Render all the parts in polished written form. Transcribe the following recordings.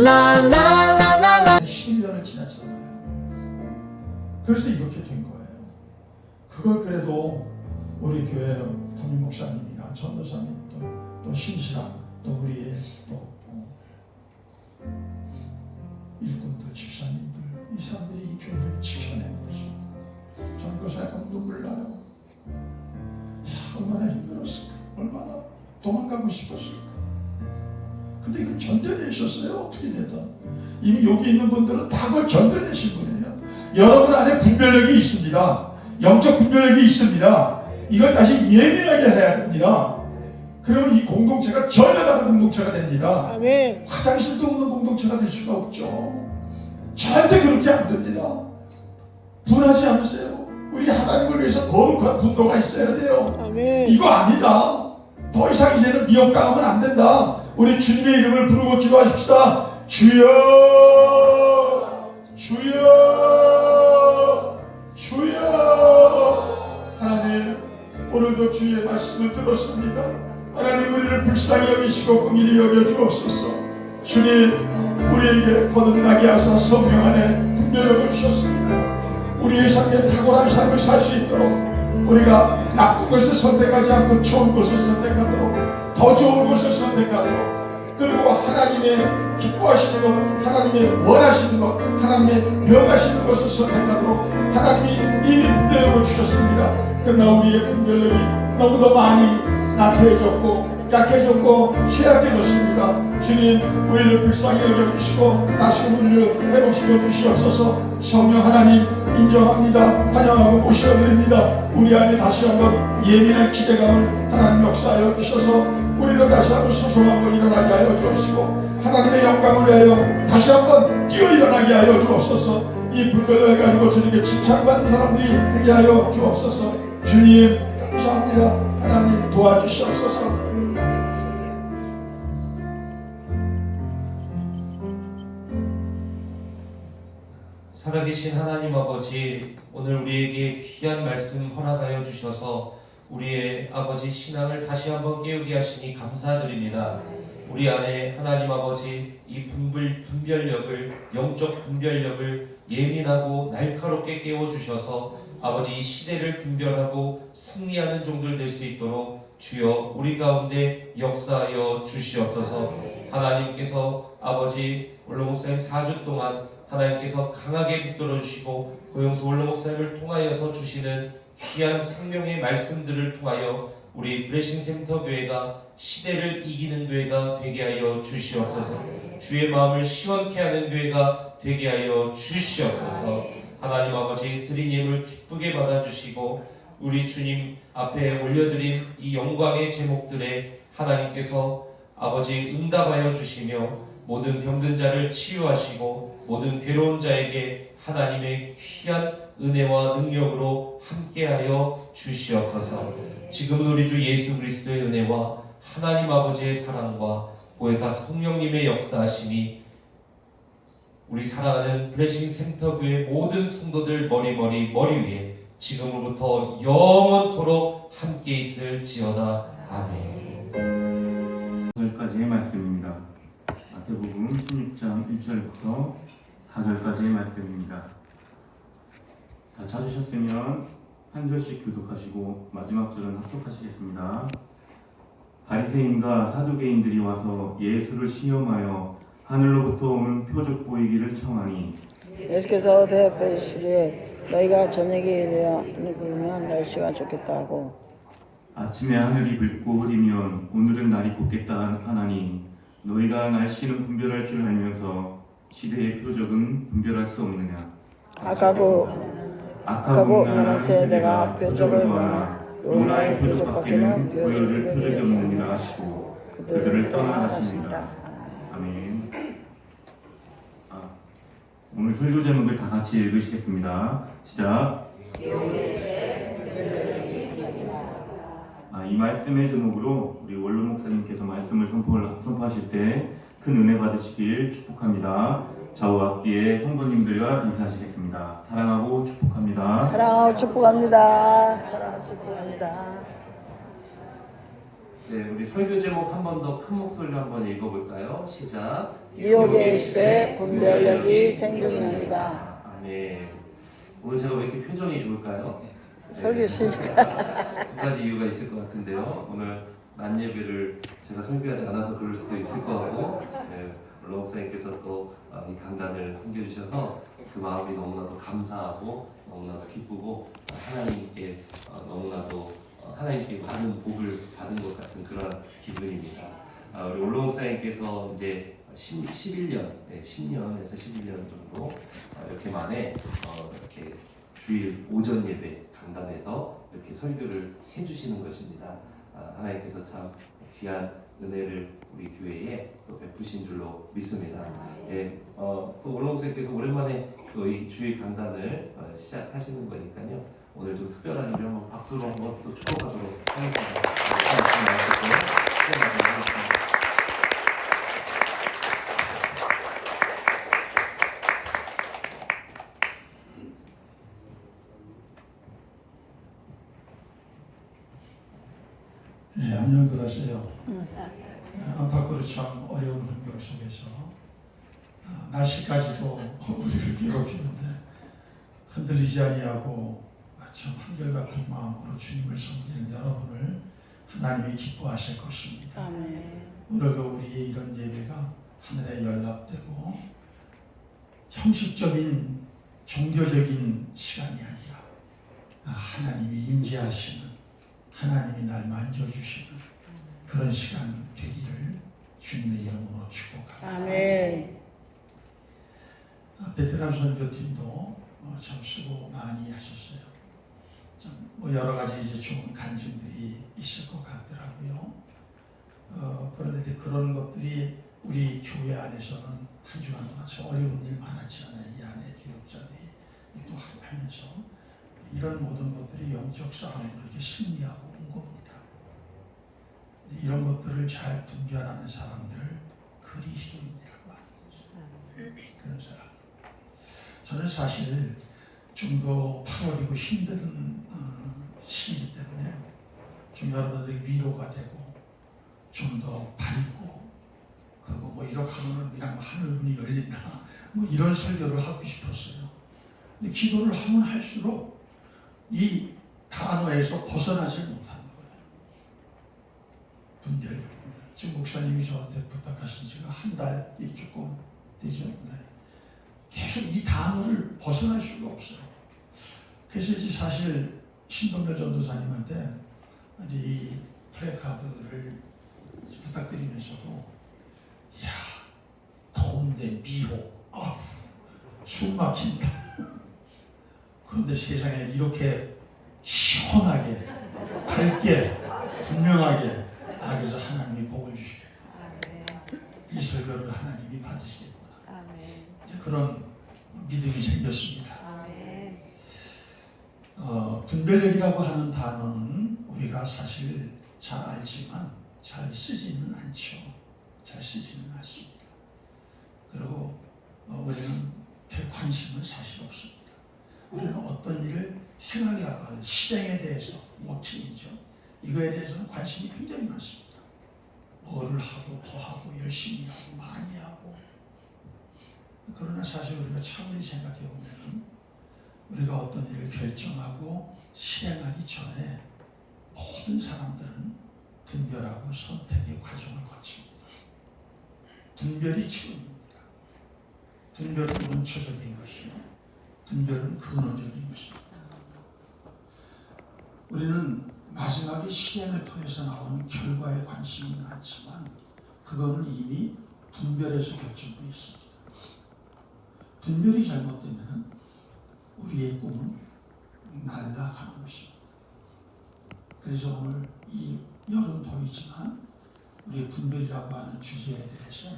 라라라라라 11년을 지났잖아요. 그래서 이렇게 된 거예요. 그걸 그래도 우리 교회 담임 목사님이나 전도사님 또 신실한 또 우리의 또 일꾼들 집사님들 이 사람들이 이 교회를 지켜낸 거죠. 저는 그거 생각하면 눈물 나요. 얼마나 힘들었을까, 얼마나 도망가고 싶었을까. 근데 이걸 견뎌내셨어요. 어떻게 되든 이미 여기 있는 분들은 다 그걸 견뎌내신 분이에요. 여러분 안에 분별력이 있습니다. 영적 분별력이 있습니다. 이걸 다시 예민하게 해야 됩니다. 그러면 이 공동체가 전혀 다른 공동체가 됩니다. 아멘. 화장실도 없는 공동체가 될 수가 없죠. 절대 그렇게 안 됩니다. 분하지 않으세요. 우리 하나님을 위해서 거룩한 분노가 있어야 돼요. 아멘. 이거 아니다. 더 이상 이제는 미혹당하면 안 된다. 우리 주님의 이름을 부르고 기도하십시다. 주여, 주여, 주여. 하나님, 오늘도 주의 말씀을 들었습니다. 하나님, 우리를 불쌍히 여기시고 긍휼히 여겨 주옵소서. 주님, 우리에게 거듭나게 하사 성령 안에 분별력을 주셨습니다. 우리의 삶에 탁월한 삶을 살 수 있도록 우리가 나쁜 것을 선택하지 않고 좋은 것을 선택하도록, 더 좋은 것을 선택하도록, 그리고 하나님의 기뻐하시는 것, 하나님의 원하시는 것, 하나님의 명하시는 것을 선택하도록 하나님이 이미 분별력을 주셨습니다. 그러나 우리의 분별력이 너무도 많이 나태해졌고 약해졌고 쇠약해졌습니다. 주님, 우리를 불쌍히 여겨주시고 다시금 우리를 회복시켜 주시옵소서. 성령 하나님 인정합니다. 환영하고 모셔드립니다. 우리 안에 다시 한번 예민한 기대감을 하나님 역사하여 주셔서 우리를 다시 한번 소송하고 일어나게 하여 주옵시고 하나님의 영광을 위하여 다시 한번 뛰어 일어나게 하여 주옵소서. 이 분별을 해가지고 주님께 칭찬받는 사람들이 되게 하여 주옵소서. 주님 감사합니다. 하나님 도와주시옵소서. 살아계신 하나님 아버지, 오늘 우리에게 귀한 말씀 허락하여 주셔서 우리의 아버지 신앙을 다시 한번 깨우게 하시니 감사드립니다. 우리 안에 하나님 아버지 이 분별력을, 영적 분별력을 예민하고 날카롭게 깨워주셔서 아버지 이 시대를 분별하고 승리하는 종들 될 수 있도록 주여 우리 가운데 역사하여 주시옵소서. 하나님께서 아버지 원로 목사님 4주 동안 하나님께서 강하게 붙들어 주시고 고영수 원로 목사님을 통하여서 주시는 귀한 생명의 말씀들을 통하여 우리 브레싱 센터 교회가 시대를 이기는 교회가 되게 하여 주시옵소서. 주의 마음을 시원케 하는 교회가 되게 하여 주시옵소서. 하나님 아버지 드린 예물 기쁘게 받아주시고 우리 주님 앞에 올려드린 이 영광의 제목들에 하나님께서 아버지 응답하여 주시며 모든 병든 자를 치유하시고 모든 괴로운 자에게 하나님의 귀한 은혜와 능력으로 함께하여 주시옵소서. 지금 우리 주 예수 그리스도의 은혜와 하나님 아버지의 사랑과 보혜사 성령님의 역사하심이 우리 사랑하는 블레싱 센터교회 모든 성도들 머리 위에 지금으로부터 영원토록 함께 있을지어다. 아멘. 4절까지의 말씀입니다. 마태복음 16장 1절부터 4절까지의 말씀입니다. 다 찾으셨으면 한 절씩 교독하시고 마지막 절은 합독하시겠습니다. 바리새인과 사두개인들이 와서 예수를 시험하여 하늘로부터 오는 표적 보이기를 청하니 예수께서 대답하시되 너희가 저녁에 이르러 그러면 날씨가 좋겠다 하고 아침에 하늘이 붉고 흐리면 오늘은 날이 곱겠다 하나니 너희가 날씨는 분별할 줄 알면서 시대의 표적은 분별할 수 없느냐. 악하고 나는 세대가 표적을 원하나 요나의 표적밖에는 보여줄 표적이 없느니라 하시고 그들을 떠나가시니라. 아멘. 오늘 설교 제목을 다 같이 읽으시겠습니다. 시작. 이 말씀의 제목으로 우리 원로 목사님께서 말씀을 선포하실 때 큰 은혜 받으시길 축복합니다. 좌우 앞뒤에 성도님들과 인사하시겠습니다. 사랑하고 축복합니다. 사랑하고 축복합니다. 사랑하고 축복합니다. 네, 우리 설교 제목 한 번 더 큰 목소리로 한번 읽어볼까요? 시작. 미혹의 시대 분별력이 생존년이다. 아멘. 오늘 제가 왜 이렇게 표정이 좋을까요? 설교 시작. 두 가지 이유가 있을 것 같은데요. 오늘 낮 예배를 제가 설교하지 않아서 그럴 수도 있을 것 같고, 물론 목사님께서 또 이 강단을 섬겨주셔서 그 마음이 너무나도 감사하고 너무나도 기쁘고 하나님께 너무나도 하나님께 많은 복을 받은 것 같은 그런 기분입니다. 우리 올로 목사님께서 이제 11년, 10년에서 11년 정도 이렇게 만에 이렇게 주일 오전 예배 강단에서 이렇게 설교를 해주시는 것입니다. 하나님께서 참 귀한 은혜를 우리 교회에 또 베푸신 줄로 믿습니다. 또 올로 목사님께서 오랜만에 또 이 주일 강단을 시작하시는 거니까요. 오늘도 특별한 일을 한번 박수로 한번 또 축복하도록 하겠습니다. 네, 안녕들 하세요. 안팎으로 참 어려운 환경 속에서 날씨까지도 우리를 괴롭히는데 흔들리지 아니하고 참 한결같은 마음으로 주님을 섬기는 여러분을 하나님이 기뻐하실 것입니다. 아멘. 오늘도 우리의 이런 예배가 하늘에 연락되고 형식적인 종교적인 시간이 아니라 하나님이 임재하시는, 하나님이 날 만져주시는 그런 시간 되기를 주님의 이름으로 축복합니다. 아멘. 베트남 선교팀도 참 수고 많이 하셨어요. 뭐 여러 가지 이제 좋은 간증들이 있을 것 같더라고요. 그런데 이제 그런 것들이 우리 교회 안에서는 한 주간 동안 참 어려운 일 많았지 않아요. 이 안에 교역자들이 또 하면서 이런 모든 것들이 영적 싸움으로 이렇게 승리하고 온 겁니다. 이런 것들을 잘 분별하는 사람들을 그리스도인이라고 하는 거죠. 그런 사람. 저는 사실 좀 더 8월이고 힘든 시기 때문에 좀 여러분들 위로가 되고 좀 더 밝고, 그리고 뭐 이렇게 하면 그냥 하늘문이 열린다, 뭐 이런 설교를 하고 싶었어요. 근데 기도를 하면 할수록 이 단어에서 벗어나질 못하는 거예요. 분별. 지금 목사님이 저한테 부탁하신 지가 한 달이 조금 되죠. 네. 계속 이 단어를 벗어날 수가 없어요. 그래서 이제 사실 신동열 전도사님한테 이제 이 플래카드를 부탁드리면서도, 야, 더운데 미혹, 숨 막힌다. 그런데 세상에 이렇게 시원하게, 밝게, 분명하게, 그래서 하나님이 복을 주시겠구나. 이 설교를 하나님이 받으시겠구나. 이제 그런 믿음이 생겼습니다. 분별력이라고 하는 단어는 우리가 사실 잘 알지만 잘 쓰지는 않죠. 잘 쓰지는 않습니다. 그리고 우리는 별 관심은 사실 없습니다. 우리는 어떤 일을 행하려고 하는 실행에 대해서, 워킹이죠. 이거에 대해서는 관심이 굉장히 많습니다. 뭐를 하고 더 하고 열심히 하고 많이 하고. 그러나 사실 우리가 차분히 생각해 보면 우리가 어떤 일을 결정하고 실행하기 전에 모든 사람들은 분별하고 선택의 과정을 거칩니다. 분별이 처음입니다. 분별은 원초적인 것이요, 분별은 근원적인 것입니다. 우리는 마지막에 실행을 통해서 나오는 결과에 관심이 많지만 그거는 이미 분별에서 결정되어 있습니다. 분별이 잘못되면 우리의 꿈은 날아가는 것입니다. 그래서 오늘 이 여름 더위지만 우리 분별이라고 하는 주제에 대해서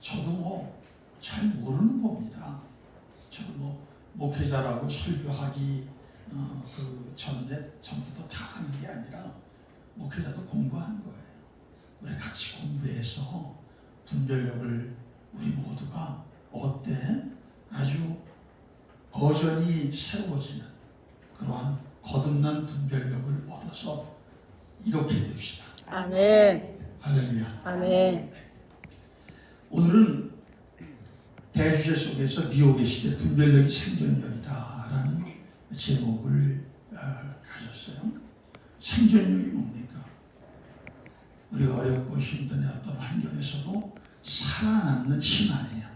저도 뭐 잘 모르는 겁니다. 저도 뭐 목회자라고 설교하기 그 전부터 다 아는 게 아니라 목회자도 공부하는 거예요. 우리 같이 공부해서 분별력을 우리 모두가 어때 아주 버전이 새로워지는 그러한 거듭난 분별력을 얻어서 이렇게 됩시다. 아멘. 할렐루야. 아멘. 오늘은 대주제 속에서 미혹의 시대 분별력이 생존력이다라는 제목을 가졌어요. 생존력이 뭡니까? 우리가 어렵고 힘든 어떤 환경에서도 살아남는 힘 아니에요.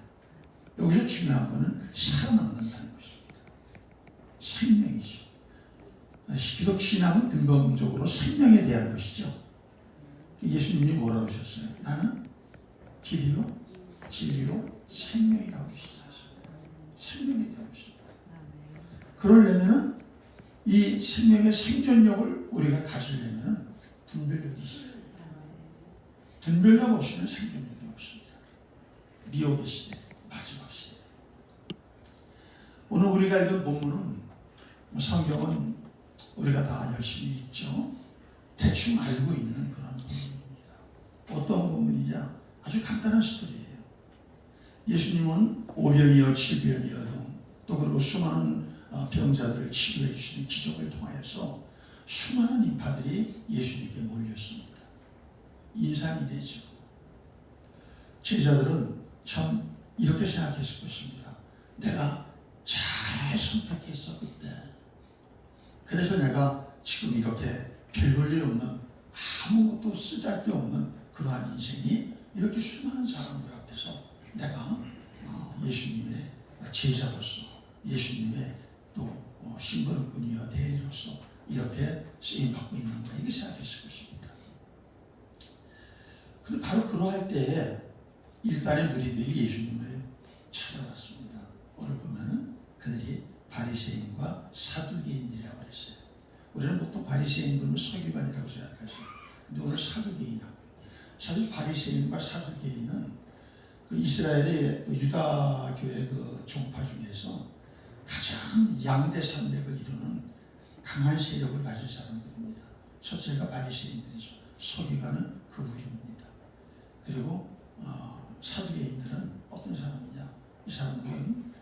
여기서 중요한 것은 살아남는다는 것입니다. 생명이죠. 기독 신앙은 근본적으로 생명에 대한 것이죠. 예수님이 뭐라고 하셨어요? 나는 길이요, 진리로 생명이라고 하셨어요. 생명에 대한 것입니다. 그러려면 이 생명의 생존력을 우리가 가지려면 분별력이 있어요. 분별력 없이는 생존력이 없습니다. 미혹의 시대, 마지막 시대. 오늘 우리가 읽은 본문은 성경은 우리가 다 열심히 읽죠. 대충 알고 있는 그런 본문입니다. 어떤 본문이냐? 아주 간단한 스토리예요. 예수님은 오병이어 7병이어도 또 그리고 수많은 병자들을 치료해 주시는 기적을 통하여서 수많은 인파들이 예수님께 몰렸습니다. 인상이 되죠. 제자들은 참 이렇게 생각했을 것입니다. 내가 잘 선택했어 그때. 그래서 내가 지금 이렇게 별 볼 일 없는 아무것도 쓰잘데없는 그러한 인생이 이렇게 수많은 사람들 앞에서 내가 예수님의 제자로서 예수님의 또 심부름꾼이여 대리로서 이렇게 쓰임받고 있는가 이렇게 생각했을 것입니다. 그런데 바로 그러할 때에 일단의 무리들이 예수님을 찾아왔습니다. 오늘 보면은 그들이 바리새인과 사두개인이라고 했어요. 우리는 보통 바리새인들은 서기관이라고 생각하죠. 근데 오늘 사두개인하고 사실 바리새인과 사두개인은 그 이스라엘의 그 유다교의 그 종파 중에서 가장 양대 산맥을 이루는 강한 세력을 가진 사람들입니다. 첫째가 바리새인들이죠. 서기관은 그분입니다. 그리고 사두개인들은 어떤 사람이냐? 이 사람들은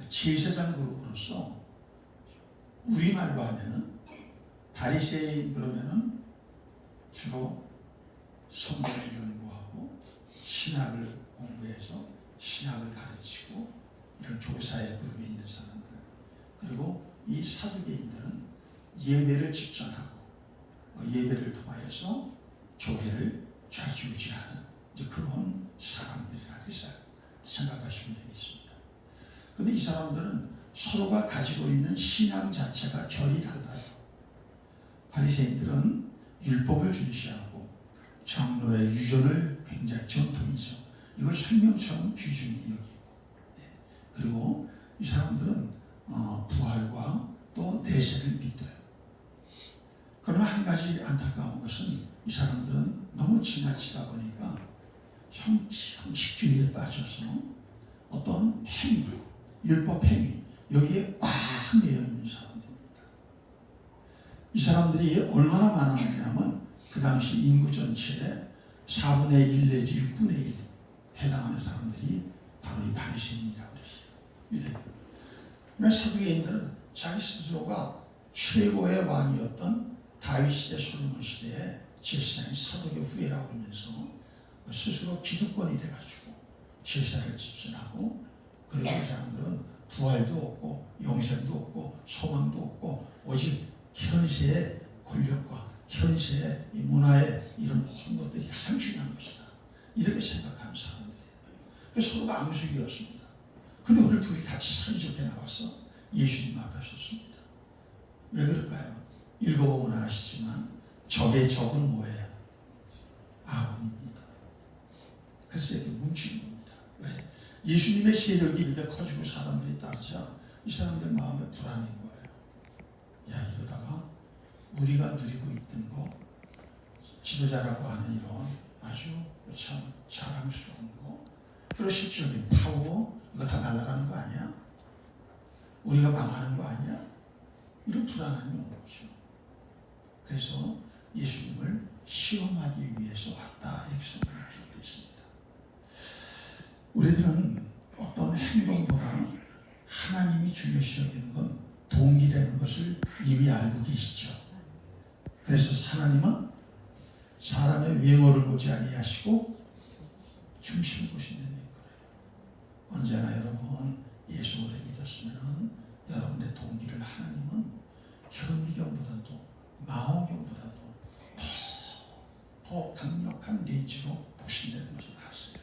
제사장 그룹으로서 우리말로 하면은 바리새인 그러면은 주로 성경을 연구하고 신학을 공부해서 신학을 가르치고 이런 교사의 그룹에 있는 사람들. 그리고 이 사두개인들은 예배를 집전하고 예배를 통하여서 교회를 좌지우지하는 이제 그런 사람들이라고 생각하시면 되겠습니다. 그런데 이 사람들은 서로가 가지고 있는 신앙 자체가 결이 달라요. 바리새인들은 율법을 준시하고 장로의 유전을 굉장히 전통이죠. 이걸 생명처럼 귀중히 여기고 그리고 이 사람들은 부활과 또 내세를 믿어요. 그러나 한 가지 안타까운 것은 이 사람들은 너무 지나치다 보니까 형식주의에 빠져서 어떤 행위, 율법 행위 여기에 꽉 매여 있는 사람들입니다. 이 사람들이 얼마나 많았냐면 그 당시 인구 전체의 4분의 1 내지 6분의 1 해당하는 사람들이 바로 이 바리새인이라고 그랬어요. 유대교. 그러나 사두개인들은 자기 스스로가 최고의 왕이었던 다윗 시대, 솔로몬 시대의 제사장인 사도의 후예라고 하면서 스스로 기득권이 돼가지고 제사를 집신하고 그리고 이 사람들은 부활도 없고 영생도 없고 소망도 없고 오직 현세의 권력과 현세의 이 문화의 이런 모든 것들이 가장 중요한 것이다. 이렇게 생각하는 사람들이에요. 그래서 서로가 앙숙이었습니다. 근데 오늘 둘이 같이 사이좋게 나와서 예수님 앞에 섰습니다. 왜 그럴까요? 읽어보면 아시지만 적의 적은 뭐예요? 아군입니다. 그래서 이렇게 뭉치는 겁니다. 왜? 예수님의 세력이 이렇게 커지고 사람들이 따르자 이 사람들 마음에 불안인 거예요. 야 이러다가 우리가 누리고 있던 거 지도자라고 하는 이런 아주 참 자랑스러운 거 그리고 실질적인 파워 이거 다 날아가는 거 아니야? 우리가 망하는 거 아니야? 이런 불안함이 온 거죠. 그래서 예수님을 시험하기 위해서 왔다 이렇게 생각하고 있습니다. 우리들은 어떤 행동보다 하나님이 중요시 여기는 건 동기라는 것을 이미 알고 계시죠. 그래서 하나님은 사람의 외모를 보지 아니하시고 중심을 보시는 거예요. 언제나 여러분 하셨으면 여러분의 동기를 하나님은 현미경보다도 망원경보다도 더 강력한 렌즈로 보신다는 것을 봤어요.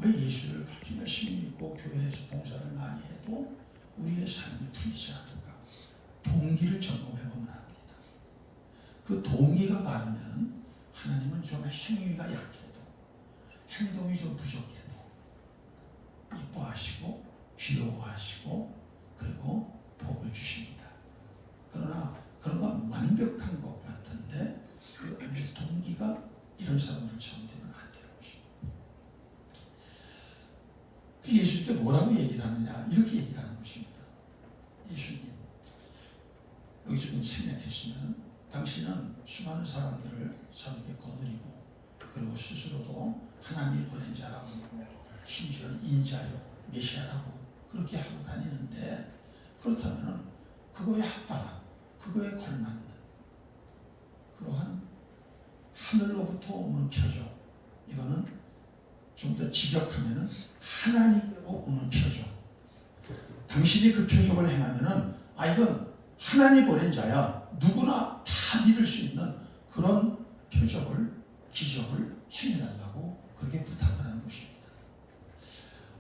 왜 예수를 그렇게 열심히 믿고 교회에서 봉사를 많이 해도 우리의 삶이 풀리지 않을까? 동기를 점검해보면 합니다. 그 동기가 바르면 하나님은 좀 행위가 약해도 행동이 좀 부족해도 이뻐하시고 귀여워하시고 그리고 복을 주십니다. 그러나 그런 건 완벽한 것 같은데 그 안에 동기가 이런 사람들처럼 되면 안 되는 것입니다. 그 예수 때 뭐라고 얘기를 하느냐 이렇게 얘기를 하는 것입니다. 예수님 여기 좀 생략했으면 당신은 수많은 사람들을 사람에게 거느리고 그리고 스스로도 하나님이 보낸 자라고 심지어는 인자요 메시아라고 그렇게 하고 다니는데 그렇다면 그거에 합당한 그거에 걸맞는 그러한 하늘로부터 오는 표적 이거는 좀 더 직역하면은 하나님으로 오는 표적 당신이 그 표적을 행하면은 이건 하나님 보낸 자야 누구나 다 믿을 수 있는 그런 표적을 기적을 행해달라고 그렇게 부탁을 하는 것입니다.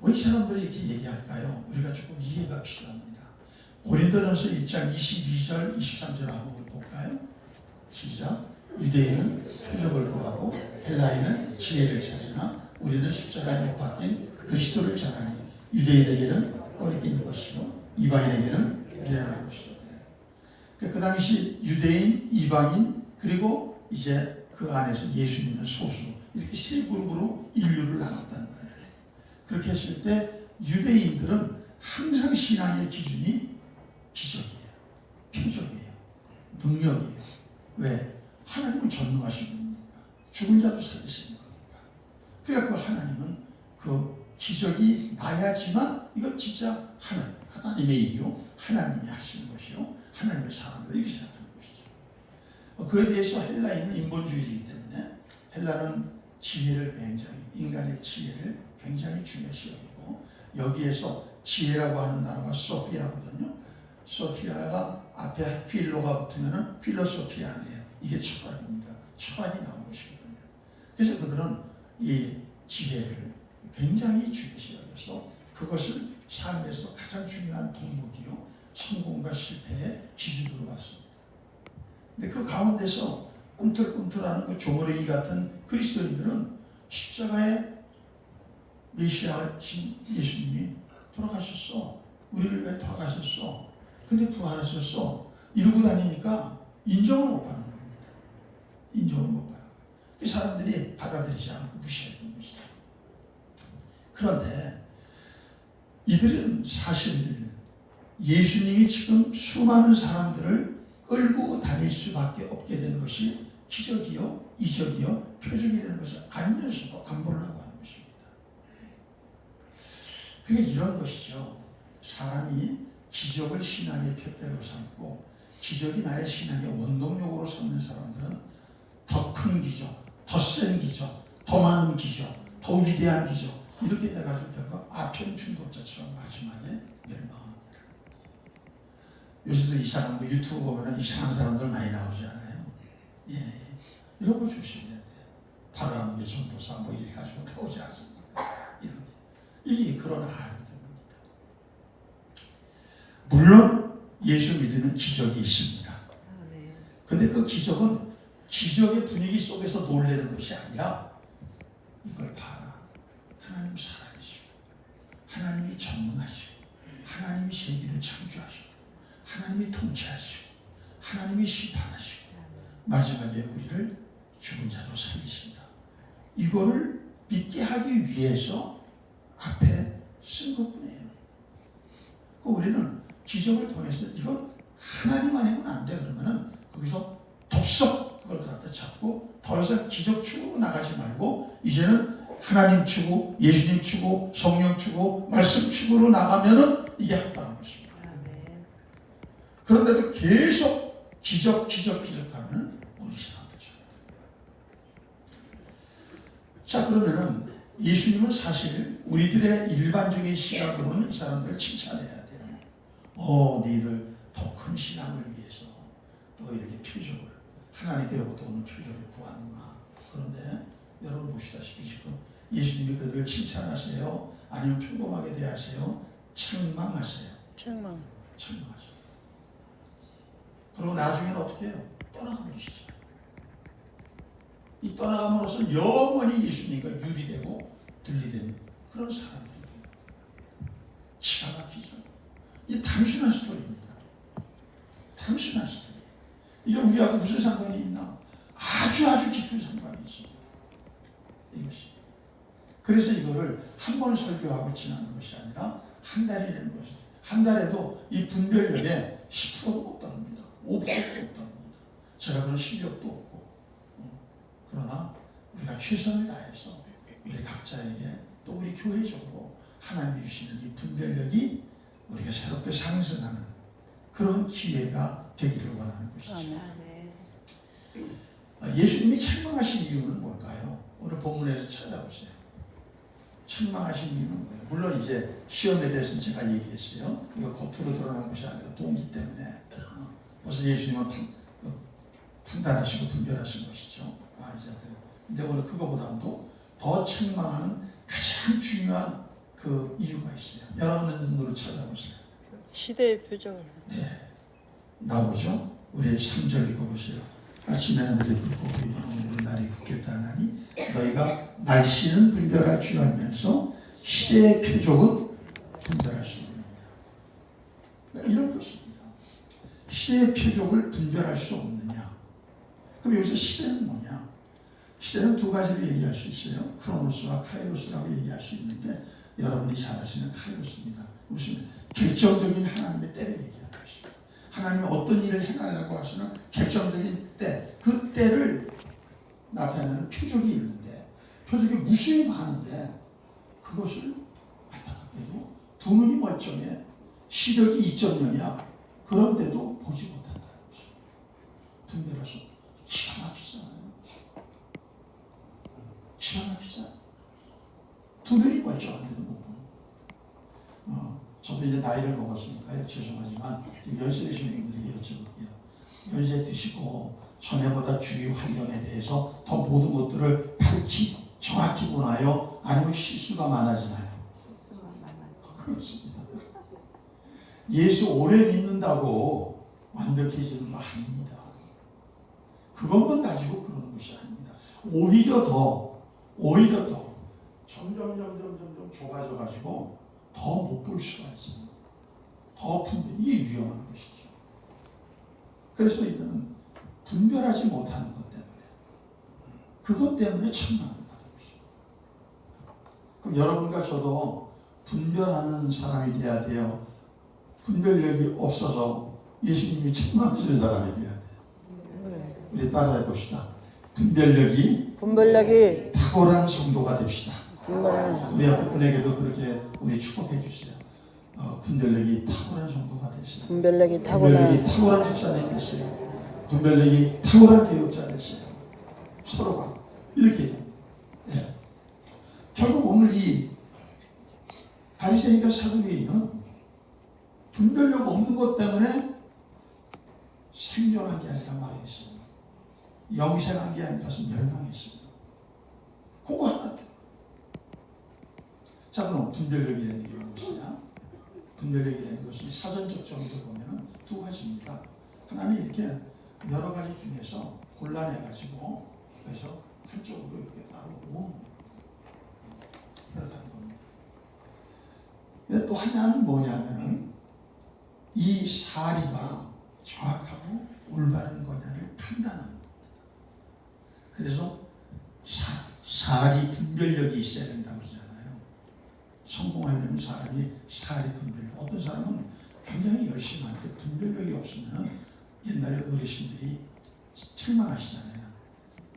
왜 이 사람들이 이렇게 얘기할까요? 우리가 조금 이해가 필요합니다. 고린도전서 1장 22절 23절 한번 볼까요? 시작. 유대인은 표적을 구하고 헬라인은 지혜를 찾으나 우리는 십자가에 못 박힌 그리스도를 전하니 유대인에게는 꺼리끼는 것이요 이방인에게는 미련한 것이요. 그 당시 유대인, 이방인 그리고 이제 그 안에서 예수 믿는 소수 이렇게 세 그룹으로 인류를 나눴단 말이에요. 그렇게 했을 때 유대인들은 항상 신앙의 기준이 기적이에요. 표적이에요. 능력이에요. 왜? 하나님은 전능하신 분이니까. 죽은 자도 살리시는 거니까. 그러니까 그 하나님은 그 기적이 나야지만 이건 진짜 하나님의 일이요. 하나님이 하시는 것이요. 하나님의 사람이다. 이렇게 생각하는 것이죠. 그에 비해서 헬라인은 인본주의이기 때문에 헬라는 지혜를 굉장히 인간의 지혜를 굉장히 중요시 여기고 여기에서 지혜라고 하는 단어가 소피아거든요. 소피아가 앞에 필로가 붙으면 필로소피아 아니에요. 이게 철학입니다. 철학이 나온 것이거든요. 그래서 그들은 이 지혜를 굉장히 중요시 여겨서 그것을 삶에서 가장 중요한 덕목이요. 성공과 실패의 기준으로 봤습니다. 근데 그 가운데서 꿈틀꿈틀하는 그 조물애기 같은 그리스도인들은 십자가에 메시아신 예수님이 돌아가셨어. 우리를 왜 돌아가셨어? 근데 부활하셨어. 이러고 다니니까 인정을 못 받는 겁니다. 인정을 못 받아요. 그 사람들이 받아들이지 않고 무시했던 것이죠. 그런데 이들은 사실 예수님이 지금 수많은 사람들을 끌고 다닐 수밖에 없게 되는 것이 기적이요, 이적이요, 표적이 되는 것을 알면서도 안 보려고 하는 것입니다. 그러니까 이런 것이죠. 사람이 기적을 신앙의 푯대로 삼고 기적이 나의 신앙의 원동력으로 삼는 사람들은 더 큰 기적, 더 센 기적, 더 많은 기적, 더 위대한 기적 이렇게 돼가지고 결국 아편 중독자처럼 마지막에 멸망합니다. 요새도 이상한 거 유튜브 보면 이상한 사람들 많이 나오지 않아요? 예, 이런 거 조심해야 돼요. 바람의 전도사 뭐 이래가지고 나오지 않습니까? 이런 이게 그런 아이들입니다. 물론 예수 믿으면 기적이 있습니다. 근데 그 기적은 기적의 분위기 속에서 놀라는 것이 아니라 이걸 봐라. 하나님 살아계시고 하나님이 전능하시고 하나님이 세계를 창조하시고 하나님이 통치하시고 하나님이 심판하시고 마지막에 우리를 죽은 자로 살리신다. 이거를 믿게 하기 위해서 앞에 쓴 것뿐이에요. 우리는 기적을 통해서 이건 하나님 아니면 안 돼. 그러면은 거기서 덥석 그걸 갖다 잡고 더 이상 기적 추구로 나가지 말고 이제는 하나님 추구, 예수님 추구, 성령 추구, 말씀 추구로 나가면은 이게 합당한 것입니다. 그런데도 계속 기적 하면 우리 신앙이죠. 자, 그러면은 예수님은 사실 우리들의 일반적인 시각으로는 이 사람들을 칭찬해야 돼요. 너희들 더 큰 신앙을 위해서 또 이렇게 표적을 하나님께로부터 오는 표적을 구하는구나. 그런데 여러분 보시다시피 지금 예수님이 그들을 칭찬하세요? 아니면 평범하게 대하세요? 책망하세요? 책망. 책망하세요. 그리고 나중에는 어떻게 해요? 떠나가시죠. 이 떠나감으로써 영원히 예수님과 유리되고 들리는 그런 사람들이 돼요. 기가 막히죠. 이 단순한 스토리입니다. 단순한 스토리. 이게 우리하고 무슨 상관이 있나? 아주 깊은 상관이 있습니다. 이것이. 그래서 이거를 한 번 설교하고 지나는 것이 아니라 한 달이라는 것이죠. 한 달에도 이 분별력에 10%도 못 다릅니다. 5%도 못 다릅니다. 제가 그런 실력도 없고. 그러나 우리가 최선을 다해서 우리 각자에게 또 우리 교회적으로 하나님이 주시는 이 분별력이 우리가 새롭게 상승하는 그런 기회가 되기를 원하는 것이죠. 예수님이 책망하신 이유는 뭘까요? 오늘 본문에서 찾아보세요. 책망하신 이유는 뭐예요? 물론 이제 시험에 대해서는 제가 얘기했어요. 이거 겉으로 드러난 것이 아니라 동기 때문에 벌써 예수님은 판단하시고 분별하신 것이죠. 근데 오늘 그거보다도 더 책망하는 가장 중요한 그 이유가 있어요. 여러분의 눈으로 찾아보세요. 시대의 표적을. 네, 나오죠. 우리 3절 읽어보세요. 아침에 하늘이 붉고 오르는 날이 굳겠다 하나니 너희가 날씨는 분별할 줄 알면서 시대의 표적은 분별할 수 없느냐. 그러니까 이런 것입니다. 시대의 표적을 분별할 수 없느냐. 그럼 여기서 시대는 뭐냐? 시대는 두 가지를 얘기할 수 있어요. 크로노스와 카이로스라고 얘기할 수 있는데 여러분이 잘 아시는 카이로스입니다. 무슨 결정적인 하나님의 때를 얘기하는 것입니다. 하나님이 어떤 일을 해나가려고 하시는 결정적인 때, 그 때를 나타내는 표적이 있는데 표적이 무수히 많은데 그것을 안타깝게도 두 눈이 멀쩡해 시력이 2.0이야. 그런데도 보지 못한다는 것입니다. 분별해서 기가 막히잖아요. 기가 막히잖아요. 두 눈이 멀쩡한데도 못 보는. 저도 이제 나이를 먹었으니까 죄송하지만 연세 드신 분들에게 여쭤볼게요. 연세 드시고 전에보다 주위 환경에 대해서 더 모든 것들을 밝히 정확히 보나요? 아니면 실수가 많아지나요? 그렇습니다. 예수 오래 믿는다고 완벽해지는 거 아닙니다. 그것만 가지고 그러는 것이 아닙니다. 오히려 더 점점 좁아져 가지고 더 못 볼 수가 있습니다. 더 분별, 이게 위험한 것이죠. 그래서 이거는 분별하지 못하는 것 때문에 그것 때문에 책망을 받은 것입니다. 그럼 여러분과 저도 분별하는 사람이 돼야 돼요. 분별력이 없어서 예수님이 책망하시는 사람이 돼야 돼요. 우리 따라해 봅시다. 분별력이 탁월한 성도가 됩시다. 우리 앞에 분에게도 그렇게 우리 축복해 주세요. 분별력이 탁월한 성도가 되세요. 분별력이 탁월한 목사님 되세요. 분별력이 탁월한 교육자 되세요. 서로가 이렇게. 네. 결국 오늘 이 바리새인과 사두개인은 분별력 없는 것 때문에 생존한 게 아니라 망했습니다. 영생한 게 아니라서 멸망했습니다. 그거 하나. 자, 그럼 분별력이라는 게 무엇이냐? 분별력이라는 것은 사전적 정의를 보면 두 가지입니다. 하나는 이렇게 여러 가지 중에서 골라내가지고 그래서 한쪽으로 이렇게 따로 모으는 그렇다는 겁니다. 근데 또 하나는 뭐냐면은 이 사리가 정확하고 올바른 거냐를 판단하는 겁니다. 그래서 사리 분별력이 있어야 된다고 그러잖아요. 성공하려면 사람이 사리 분별력. 어떤 사람은 굉장히 열심히 하는데 분별력이 없으면 옛날에 어르신들이 책망하시잖아요.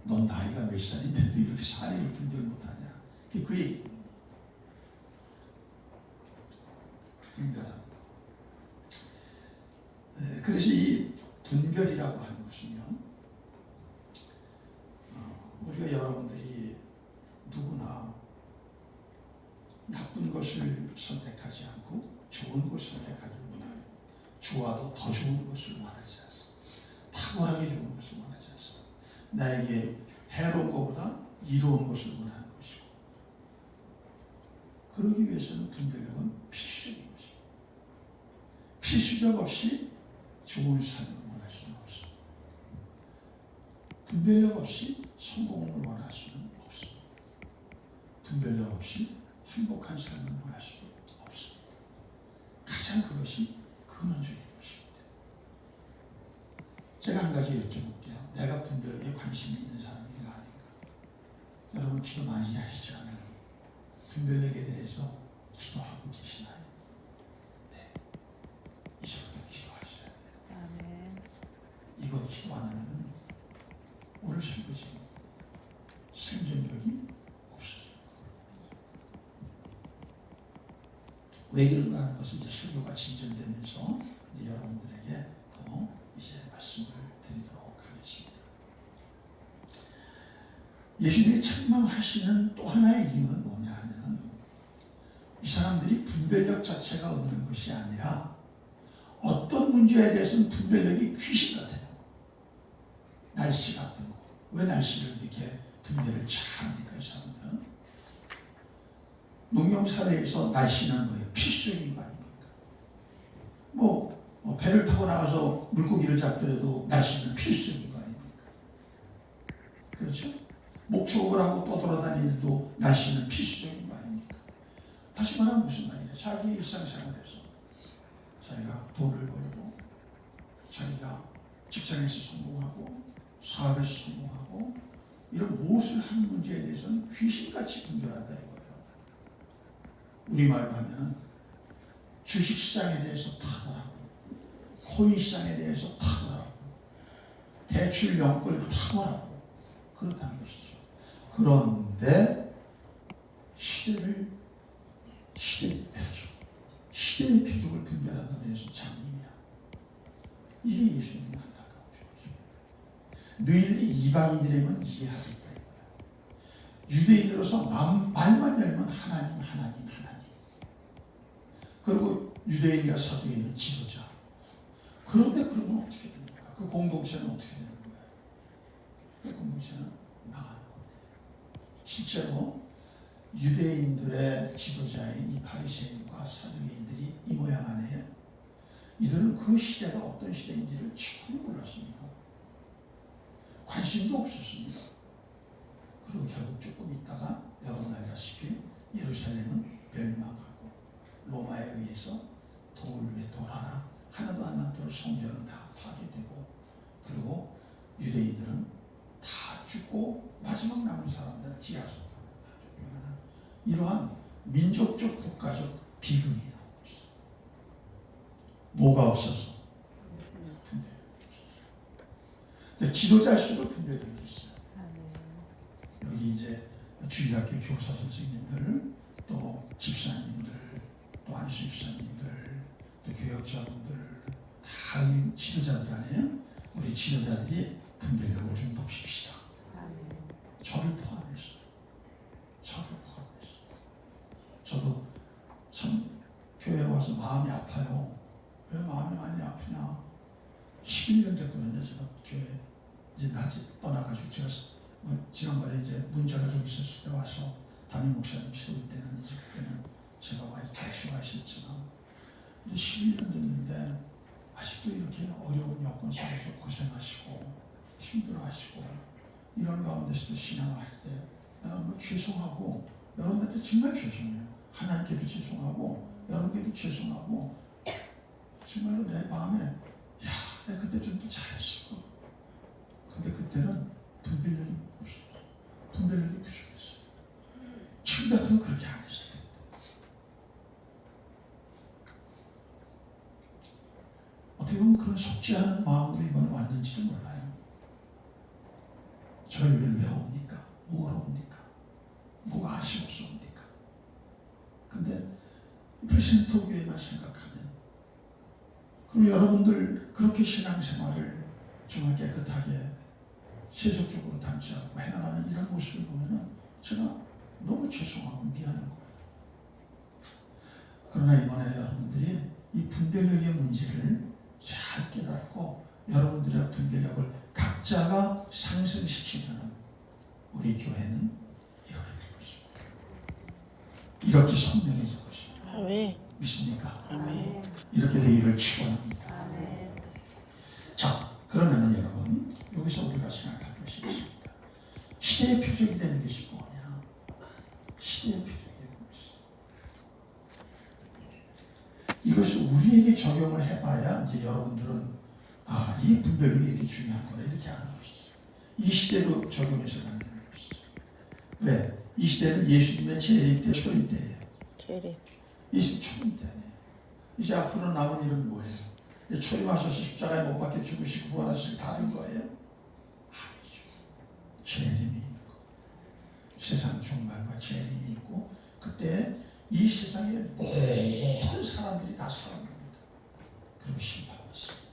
넌 나이가 몇 살인데도 이렇게 사리를 분별 못하냐. 그 얘기입니다. 분별하고. 그래서 이 분별이라고 하는 것은요. 우리가 여러분들이 누구나 나쁜 것을 선택하지 않고 좋은 것을 선택하기 원해요. 좋아도 더 좋은 것을 원하지 않습니다. 탁월하게 좋은 것을 원하지 않습니다. 나에게 해로운 것보다 이로운 것을 원하는 것이고, 그러기 위해서는 분별력은 필수적인 것입니다. 필수적 없이 좋은 삶을 원할 수는 없습니다. 분별력 없이 성공을 원할 수는 없습니다. 분별력 없이 행복한 삶을 원할 수도 없습니다. 가장 그것이 근원적인 것입니다. 제가 한 가지 여쭤볼게요. 내가 분별력에 관심이 있는 사람인가 아닌가? 여러분 기도 많이 하시잖아요. 분별력에 대해서 기도하고 계시나요? 네. 이제부터 기도하셔야 돼요. 아멘. 이거 기도 안 하면 오늘 설교지 생존력이 없어져요. 왜 그런가 하는 것은 이제 설교가 진전되면서 이제 여러분들에게 더 이제 말씀을 드리도록 하겠습니다. 예수님이 책망하시는 또 하나의 이유는 뭐냐 하면, 이 사람들이 분별력 자체가 없는 것이 아니라 어떤 문제에 대해서는 분별력이 귀신 같아요. 날씨 같은 거. 왜 날씨를 이렇게 분별을 잘합니까? 이 사람들은 농경사회에서 날씨는 뭐예요? 필수적인 거 아닙니까? 배를 타고 나가서 물고기를 잡더라도 날씨는 필수적인 거 아닙니까? 그렇죠? 목축을 하고 떠돌아다니는 일도 날씨는 필수적인 거 아닙니까? 다시 말하면 무슨 말이에요? 자기 일상생활에서 자기가 돈을 벌고, 자기가 직장에서 성공하고, 사업에서 성공하고, 이런 무엇을 하는 문제에 대해서는 귀신같이 분별한다 이거예요. 우리말로 하면은 주식시장에 대해서 탁월하고, 코인시장에 대해서 탁월하고, 대출 연끌 탁월하고, 그렇다는 것이죠. 그런데 시대의 표적을 분별한다고 해서 장님이야. 이게 예수님의 안타까운 것이죠. 너희들이 이방인들에만 이해하겠다 이거야. 유대인으로서 말만 열면 하나님. 그리고 유대인과 사두개인은 지도자. 그런데 그러면 어떻게 됩니까? 그 공동체는 어떻게 되는 거예요? 그 공동체는 망하는 겁니다. 실제로 유대인들의 지도자인 이 바리새인과 사두개인들이 이 모양 안에, 이들은 그 시대가 어떤 시대인지를 처음 몰랐습니다. 관심도 없었습니다. 그리고 결국 조금 있다가 여러분 알다시피 예루살렘은 멸망하고, 로마에 의해서 돌 위에 돌 하나 하나도 안 남도록 성전은 다 파괴되고, 그리고 유대인들은 다 죽고 마지막 남은 사람들은 지하수 쫓겨나는 이러한 민족적 국가적 비극이 나오고 있어요. 뭐가 없어서? 분별력이 없어서. 근데 지도자일수록 분별력이 있어요. 여기 이제 주일학교 교사 선생님들, 또 집사님들, 또 안수 집사님들, 또 교역자분들, 다 지도자들 아니에요? 우리 지도자들이 분별력을 좀 높입시다. 저를 포함해서. 저도 참 교회에 와서 마음이 아파요. 왜 마음이 많이 아프냐? 11년 됐거든요. 제가 교회 이제 낮에 떠나가지고, 제가 지난번에 이제 문제가 좀 있었을 때 와서 담임 목사님 세울 때는 이제 그때는 제가 다시 와 있었지만, 이제 11년 됐는데 아직도 이렇게 어려운 여건 속에서 고생하시고 힘들어하시고, 이런 가운데서도 신앙을 할 때 내가 너무 죄송하고, 여러분한테 정말 죄송해요. 하나님께도 죄송하고, 여러분께도 죄송하고, 정말로 내 마음에 내가 그때 좀 더 잘했을 거. 근데 그때는 분별력이 부족했어요. 지금 같으면 그렇게 안 했어요. 어떻게 보면 그런 속지 않은 마음으로 이번에 왔는지도 몰라요. 저 여기를 왜 옵니까? 뭐하러 옵니까? 뭐가 아쉬워서 옵니까? 근데 프레센토교회만 생각하면, 그리고 여러분들 그렇게 신앙생활을 정말 깨끗하게 세속적으로 닮지 않고 해나가는 이런 모습을 보면은 제가 너무 죄송하고 미안한 거예요. 그러나 이번에 여러분들이 이 분별력의 문제를 잘 깨닫고 여러분들의 분별력을 각자가 상승시키면 우리 교회는 이렇게 될 것입니다. 이렇게 선명해질 것입니다. 아멘. 믿습니까? 아멘. 이렇게 되기를 축원합니다. 자, 그러면은 여러분 여기서 우리가 생각할 것이 있습니다. 시대의 표적이 되는 것이 뭐냐? 시대의 표적이 되는 것이. 이것을 우리에게 적용을 해봐야 이제 여러분들은 이 분별력이 이렇게 중요한 거다 이렇게 아는 것이죠. 이 시대로 적용해서 가는 것이죠. 왜? 이 시대는 예수님의 재림 때 초림 때예요. 재림. 예수님 초림 때네. 이제 앞으로 남은 일은 뭐예요? 이제 초림하셔서 십자가에 못 박혀 죽으시고 부활하시고 다른 거예요? 아니죠. 재림이 있고 세상 종말과 재림이 있고 그때 이 세상의 모든 사람들이 다 살아납니다. 그리고 심판받습니다.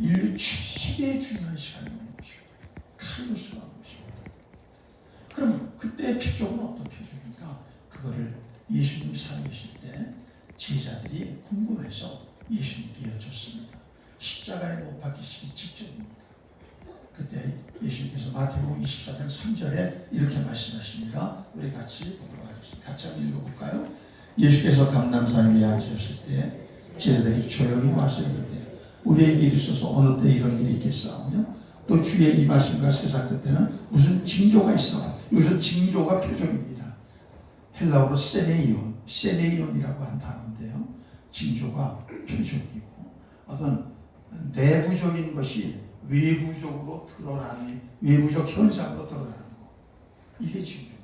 인류 최대의 중요한 시간이 오는 것입니다. 칼로스가 오는 것입니다. 그럼 그때의 표적은 어떤 표적입니까? 그거를 예수님 살아계실 때 제자들이 궁금해서 예수님께 여쭙습니다. 십자가에 못 박히시기 직전입니다. 그때 예수님께서 마태복음 24장 3절에 이렇게 말씀하십니다. 우리 같이 보도록 하겠습니다. 같이 한번 읽어볼까요? 예수께서 감람산 위에 앉으셨을 때 제자들이 조용히 와서 이르되 우리에게 이르소서 어느 때 이런 일이 있겠사오며 또 주의 임하심과 세상 끝에는 무슨 징조가 있어. 여기서 징조가 표적입니다. 헬라어로 세메이온이라고 한 단어인데요. 징조가 표적이고 어떤 내부적인 것이 외부적으로 드러나는 외부적 현상으로 드러나는 거. 이게 징조입니다.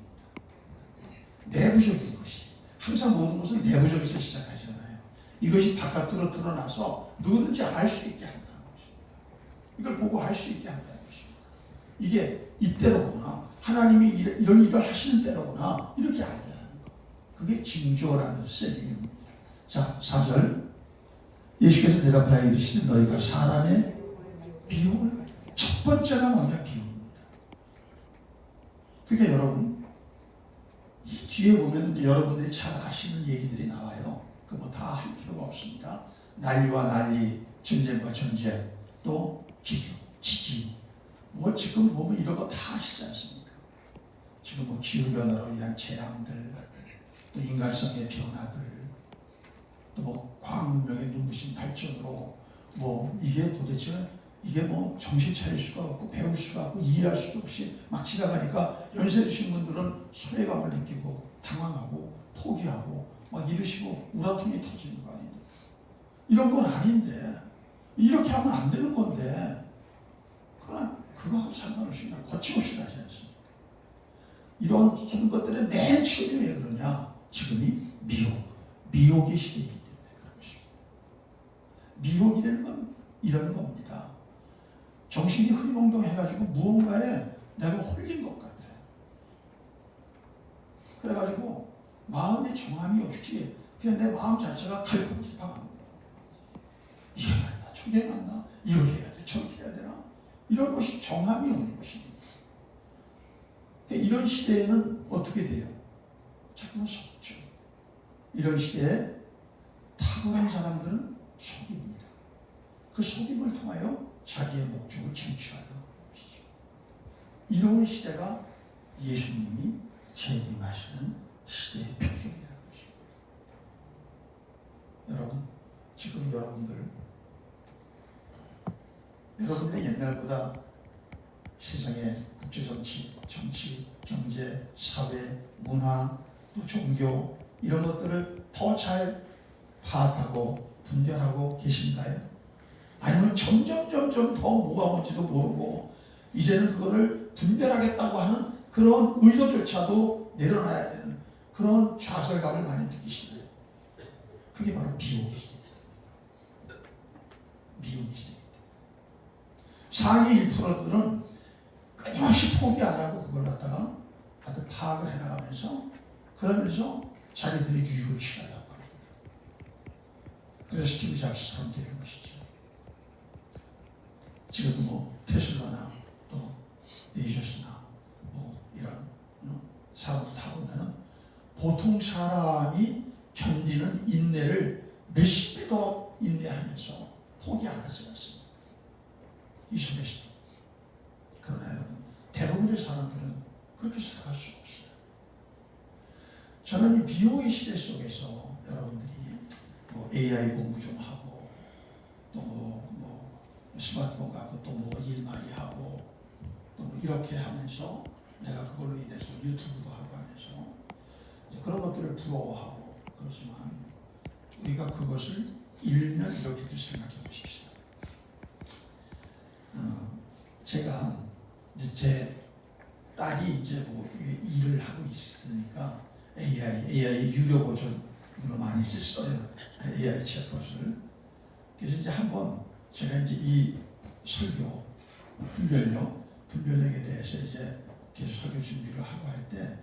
내부적인 것이 항상 모든 것은 내부적에서 시작하잖아요. 이것이 바깥으로 드러나서 누구든지 알 수 있게 한다는 것입니다. 이걸 보고 알 수 있게 한다는 것입니다. 이게 이때로구나. 하나님이 이런 일을 하시는 때로구나. 이렇게 알게 하는 거. 그게 징조라는 셈입니다. 자, 4절. 예수께서 대답하여 이르시되 너희가 사람의 비용을 첫 번째가 뭐냐? 비용입니다. 그러니까 여러분 이 뒤에 보면 이제 여러분들이 잘 아시는 얘기들이 나와요. 그 뭐 다 할 필요가 없습니다. 난리와 난리, 전쟁과 전쟁, 또 기후, 지진. 뭐 지금 보면 이런 거 다 아시지 않습니까? 지금 뭐 기후 변화로 인한 재앙들, 또 인간성의 변화들, 또 뭐 과학 문명의 눈부신 발전으로 뭐 이게 도대체 이게 뭐 정신 차릴 수가 없고 배울 수가 없고 이해할 수도 없이 막 지나가니까 연세 드신 분들은 소외감을 느끼고 당황하고 포기하고 막 이러시고 우라통이 터지는 거 아닙니까? 이런 건 아닌데 이렇게 하면 안 되는 건데 그러나 그거하고 상관없이 그냥 거침없이 가지 않습니까? 이런 모든 것들의 맨 처음이 왜 그러냐? 지금이 미혹의 시대이기 때문에 그런 것입니다. 미혹이라는 건 이런 겁니다. 정신이 흐리멍덩해가지고 무언가에 내가 홀린 것 같아. 그래가지고 마음의 정함이 없이 그냥 내 마음 자체가 갈팡질팡하는 거야. 이게 맞나 저게 맞나 이렇게 해야 돼 저렇게 해야 되나 이런 것이 정함이 없는 것입니다. 이런 시대에는 어떻게 돼요? 자꾸만 속죠. 이런 시대에 탁월한 사람들은 속입니다. 그 속임을 통하여 자기의 목적을 쟁취하는 것이죠. 이런 시대가 예수님이 재림하시는 시대의 표적이라는 것입니다. 여러분, 지금 여러분들이 옛날보다 세상의 국제정치, 정치, 경제, 사회, 문화, 또 종교 이런 것들을 더 잘 파악하고 분별하고 계신가요? 아니면 점점 더 뭐가 뭔지도 모르고 이제는 그거를 분별하겠다고 하는 그런 의도조차도 내려놔야 되는 그런 좌절감을 많이 느끼시나요? 그게 바로 미혹의 시대입니다. 미혹의 시대입니다. 상위 1%들은 끊임없이 포기 안 하고 그걸 갖다가 다들 파악을 해나가면서 그러면서 자기들의 유익을 취하려고 합니다. 그래서 스티브 잡스처럼 되는 것이죠. 지금도 뭐 테슬라나 또 네이저스나 뭐 이런 사업을 타보면은 보통 사람이 견디는 인내를 몇십 배 더 인내하면서 이 시대. 그러나 여러분, 대부분의 사람들은 그렇게 생각할 수 없어요. 저는 이 미혹의 시대 속에서 여러분들이 뭐 AI 공부 좀 하고 또 뭐 스마트폰 갖고 또 뭐 일 많이 하고 또 뭐 이렇게 하면서 내가 그걸로 인해서 유튜브도 하고 하면서 이제 그런 것들을 부러워하고 그렇지만 우리가 그것을 일면 이렇게도 생각해 보십시오. 제가 이제 제 딸이 이제 뭐 일을 하고 있으니까 AI 유료 버전으로 많이 써요. AI 챗봇을. 그래서 이제 한번 제가 이제 이 설교 분별력에 대해서 이제 계속 설교 준비를 하고 할 때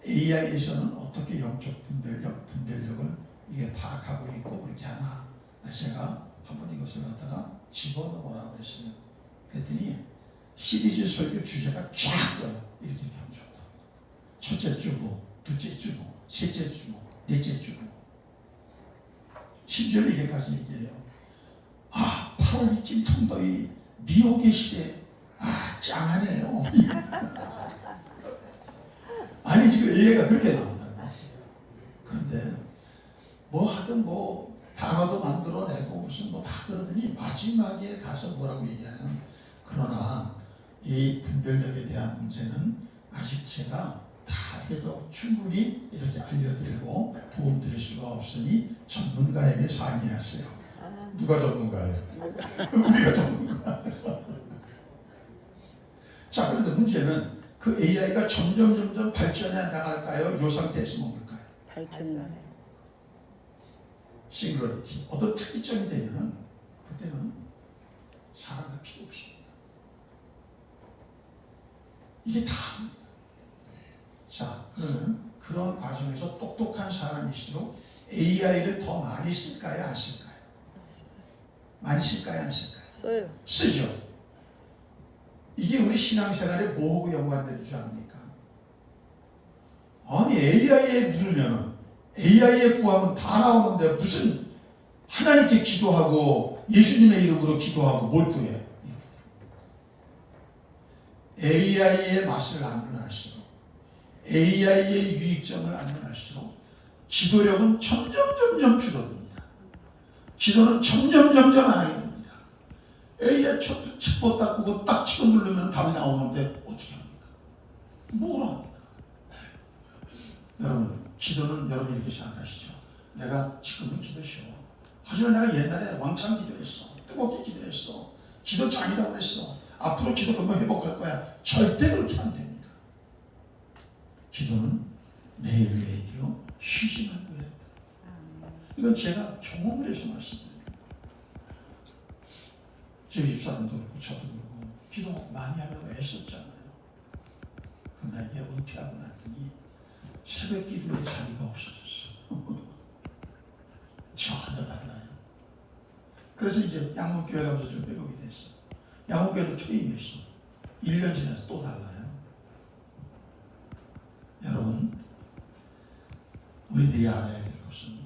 AI에서는 어떻게 영적 분별력을 이게 파악하고 있고 그렇게 하나 제가 한번 이것을 갖다가 집어넣으라고 그랬어요. 그랬더니 시리즈 설교 주제가 쫙 떠요. 이렇게 하면 좋다. 첫째 주고, 둘째 주고, 셋째 주고, 넷째 주고. 심지어 이게까지 얘기해요. 8월 찜통더위 미혹의 시대. 짱하네요. 아니 지금 얘가 그렇게 나온다. 그런데 뭐 하든 뭐 단어도 만들어내고 무슨 뭐 다 그러더니 마지막에 가서 뭐라고 얘기하냐면 그러나 이 분별력에 대한 문제는 아직 제가 다 해도 충분히 이렇게 알려드리고 도움드릴 수가 없으니 전문가에게 상의하세요. 누가 전문가예요? 우리가 전문가. 자, 그런데 문제는 그 AI가 점점 발전해 나갈까요? 이 상태에서 머물까요? 발전이 싱글러리티. 어떤 특이점이 되면은 그때는 사람이 필요 없습니다. 이게 다입니다. 자, 그러면 그런 과정에서 똑똑한 사람일수록 AI를 더 많이 쓸까요? 안 쓸까요? 많이 쓸까요? 안 쓸까요? 써요. 쓰죠. 이게 우리 신앙생활에 뭐하고 연관되는 줄 압니까? 아니 AI에 물으면 AI에 구하면 다 나오는데 무슨 하나님께 기도하고 예수님의 이름으로 기도하고 뭘 구해? AI의 맛을 알면 할수록 AI의 유익점을 알면 할수록 기도력은 점점 줄어듭니다. 기도는 점점 안 하게 됩니다. AI 챗봇 닦고 딱 치고 누르면 답이 나오는데 어떻게 합니까? 뭘 합니까? 여러분, 기도는 여러분 이렇게 생각하시죠. 내가 지금은 기도 쉬워. 하지만 내가 옛날에 왕창 기도했어. 뜨겁게 기도했어. 기도 장이라고 했어. 앞으로 기도 금방 회복할 거야. 절대 그렇게 안 됩니다. 기도는 매일매일이요. 쉬지 말고 해요. 이건 제가 경험을 해서 말씀드립니다. 저희 집사람도 그렇고 저도 그렇고 기도 많이 하려고 애썼잖아요. 그러나 이게 은퇴하고 났더니 새벽 기도에 자리가 없어졌어. 전혀 달라요. 그래서 이제 양문교회 가면서 좀 회복이 됐어. 양문교회도 퇴임했어. 1년 지나서 또 달라요. 여러분, 우리들이 알아야 될 것은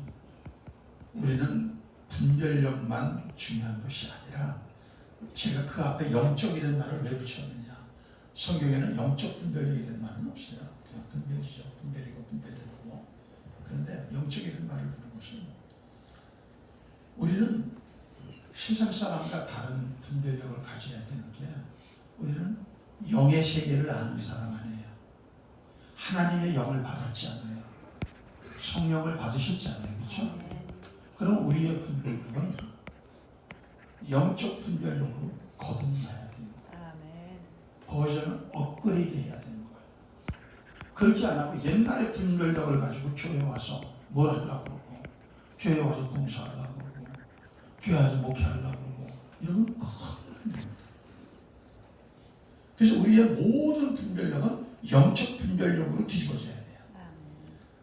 우리는 분별력만 중요한 것이 아니라 제가 그 앞에 영적이라는 말을 왜 붙였느냐. 성경에는 영적 분별력이라는 말은 없어요. 그냥 분별이죠. 분별이고. 그런데 영적이라는 말을 부른 것은 우리는 세상 사람과 다른 분별력을 가져야 되는 게 우리는 영의 세계를 아는 사람 아니에요. 하나님의 영을 받았지 않아요. 성령을 받으셨지 않아요. 그렇죠? 그럼 우리의 분별력은 영적 분별력으로 거듭나야 됩니다. 버전을 업그레이드 해야 되는 거예요. 그렇게 안 하고 옛날의 분별력을 가지고 교회 와서 뭘 하려고 그러고 교회 와서 봉사하려고 그러고 교회 와서 목회하려고 그러고 이러면 큰일입니다. 그래서 우리의 모든 분별력은 영적 분별력으로 뒤집어져야 돼요.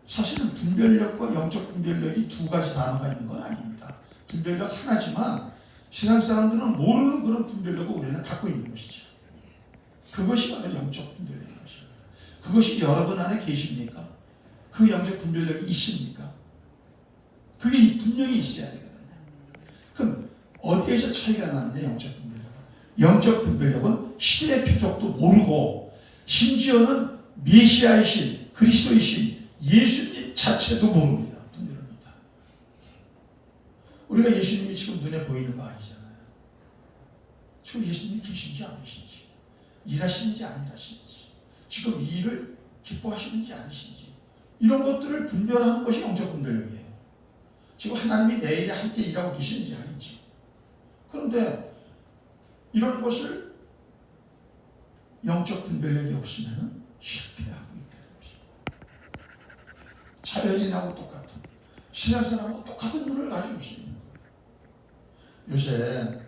사실은 분별력과 영적 분별력이 두 가지 단어가 있는 건 아닙니다. 분별력 하나지만 세상 사람들은 모르는 그런 분별력을 우리는 갖고 있는 것이죠. 그것이 바로 영적 분별력인 것입니다. 그것이 여러분 안에 계십니까? 그 영적 분별력이 있습니까? 그게 분명히 있어야 되거든요. 그럼 어디에서 차이가 나느냐 영적 분별력은? 영적 분별력은 시대의 표적도 모르고 심지어는 메시아이신 그리스도이신 예수님 자체도 모릅니다. 분별합니다. 우리가 예수님이 지금 눈에 보이는 거 아니잖아요. 지금 예수님이 계신지 안 계신지, 일하시는지 안 일하시는지, 지금 이 일을 기뻐하시는지 아니신지, 이런 것들을 분별하는 것이 영적 분별력이에요. 지금 하나님이 내일에 함께 일하고 계시는지 아닌지. 그런데 이런 것을 영적 분별력이 없으면 실패하고 있다는 것입니다. 자연인하고 똑같은, 신앙 사람하고 똑같은 눈을 가지고 있는 거예요. 요새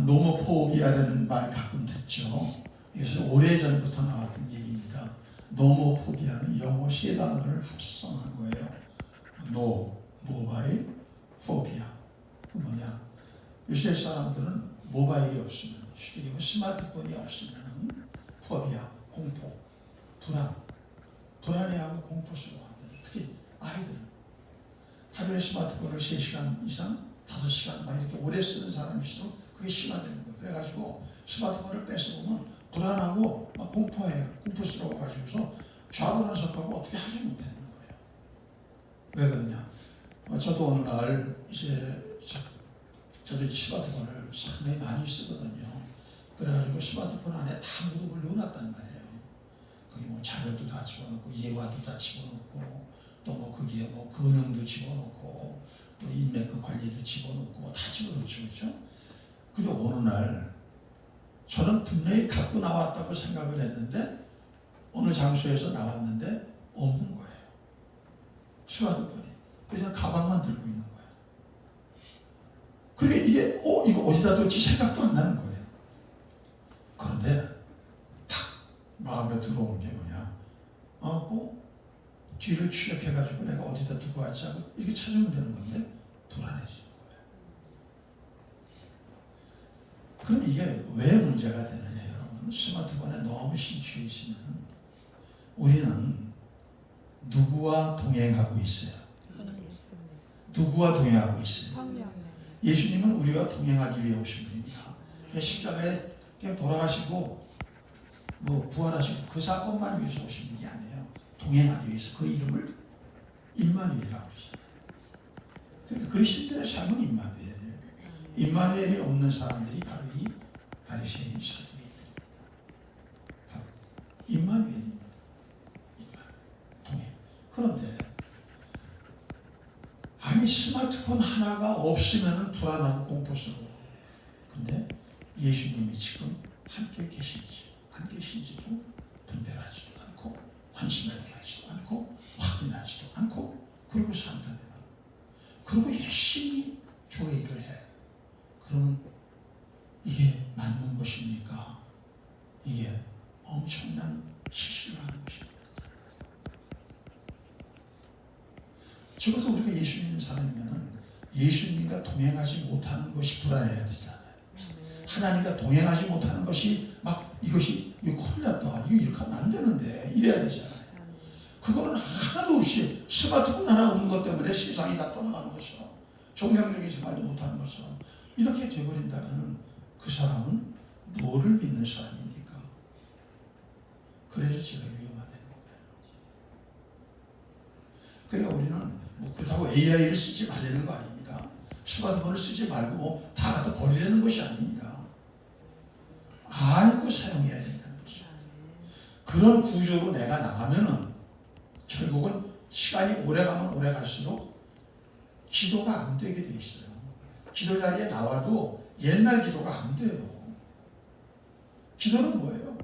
노모포비아라는 말 가끔 듣죠. 이것은 오래전부터 나왔던 얘기입니다. 노모포비아는 영어 세 단어를 합성한 거예요. 노, 모바일, 포비아. 그 뭐냐? 요새 사람들은 모바일이 없으면, 쉽게 얘기하면 스마트폰이 없으면 포비아, 공포, 불안해하고 공포스러워합니다. 특히 아이들은 하루에 스마트폰을 3시간 이상, 5시간 막 이렇게 오래 쓰는 사람이 있어 그게 심화되는 거예요. 그래가지고 스마트폰을 뺏어보면 불안하고 막 공포해요. 공포스러워가지고서 좌불안석하고 어떻게 하지 못하는 거예요. 왜 그러냐? 저도 어느 날 저도 스마트폰을 상당히 많이 쓰거든요. 그래가지고 스마트폰 안에 다 무릎을 넣어놨단 말이에요. 거기 뭐 자료도 다 집어넣고 예화도 다 집어넣고 또 뭐 거기에 뭐 금융도 집어넣고 또 인맥 관리도 집어넣고 다 집어넣죠, 그렇죠? 근데 어느 날 저는 분명히 갖고 나왔다고 생각을 했는데 어느 장소에서 나왔는데 없는 거예요. 스마트폰이. 그냥 가방만 들고 있는 거예요. 그러니까 이게 이거 어디다 뒀지 생각도 안 나는 거예요. 그런데 탁 마음에 들어오는 게 뭐냐? 뒤를 추적해가지고 내가 어디다 두고 왔지 하고 이렇게 찾으면 되는 건데 불안해지는 거예요. 그럼 이게 왜 문제가 되느냐, 여러분? 스마트폰에 너무 심취해 있으면 우리는 누구와 동행하고 있어요? 누구와 동행하고 있어요? 예수님은 우리와 동행하기 위해 오신 분입니다. 십자가에 그냥 돌아가시고 뭐 부활하시고 그 사건만 위해서 오신 분이 아니에요. 동행하기 위해서 그 이름을 임마누엘이라고 그러시죠. 그러니까 그리스도인들의 삶은 임마누엘이에요. 임마누엘이 없는 사람들이 바로 이 바리새인 사두개인들. 바로 임마누엘입니다. 동행. 그런데 아니 스마트폰 하나가 없으면 불안하고 공포스러워. 근데 예수님이 지금 함께 계신지 안 계신지도 분별하지도 않고 관심을 가지도 않고 확인하지도 않고 그러고 산다면, 그리고 열심히 교회 일을 해. 그럼 이게 맞는 것입니까? 이게 엄청난 실수를 하는 것입니다. 적어도 우리가 예수 믿는 사람이면 예수님과 동행하지 못하는 것이 불안해야 되잖아요. 하나님과 동행하지 못하는 것이 막 이것이 이거 큰일 났다, 이거 이렇게 하면 안 되는데 이래야 되잖아요. 그거는 하나도 없이 스마트폰 하나 없는 것 때문에 세상이 다 떠나가는 것처럼, 정량적인 생활도 못하는 것처럼 이렇게 되어버린다면 그 사람은 뭐를 믿는 사람입니까? 그래서 제가 위험하다는 겁니다. 그러니까 우리는 뭐 그렇다고 AI를 쓰지 말라는 거 아닙니다. 스마트폰을 쓰지 말고 뭐 다 갖다 버리라는 것이 아닙니다. 알고 사용해야 된다는 것이죠. 그런 구조로 내가 나가면은 결국은 시간이 오래가면 오래갈수록 기도가 안 되게 돼 있어요. 기도 자리에 나와도 옛날 기도가 안 돼요. 기도는 뭐예요?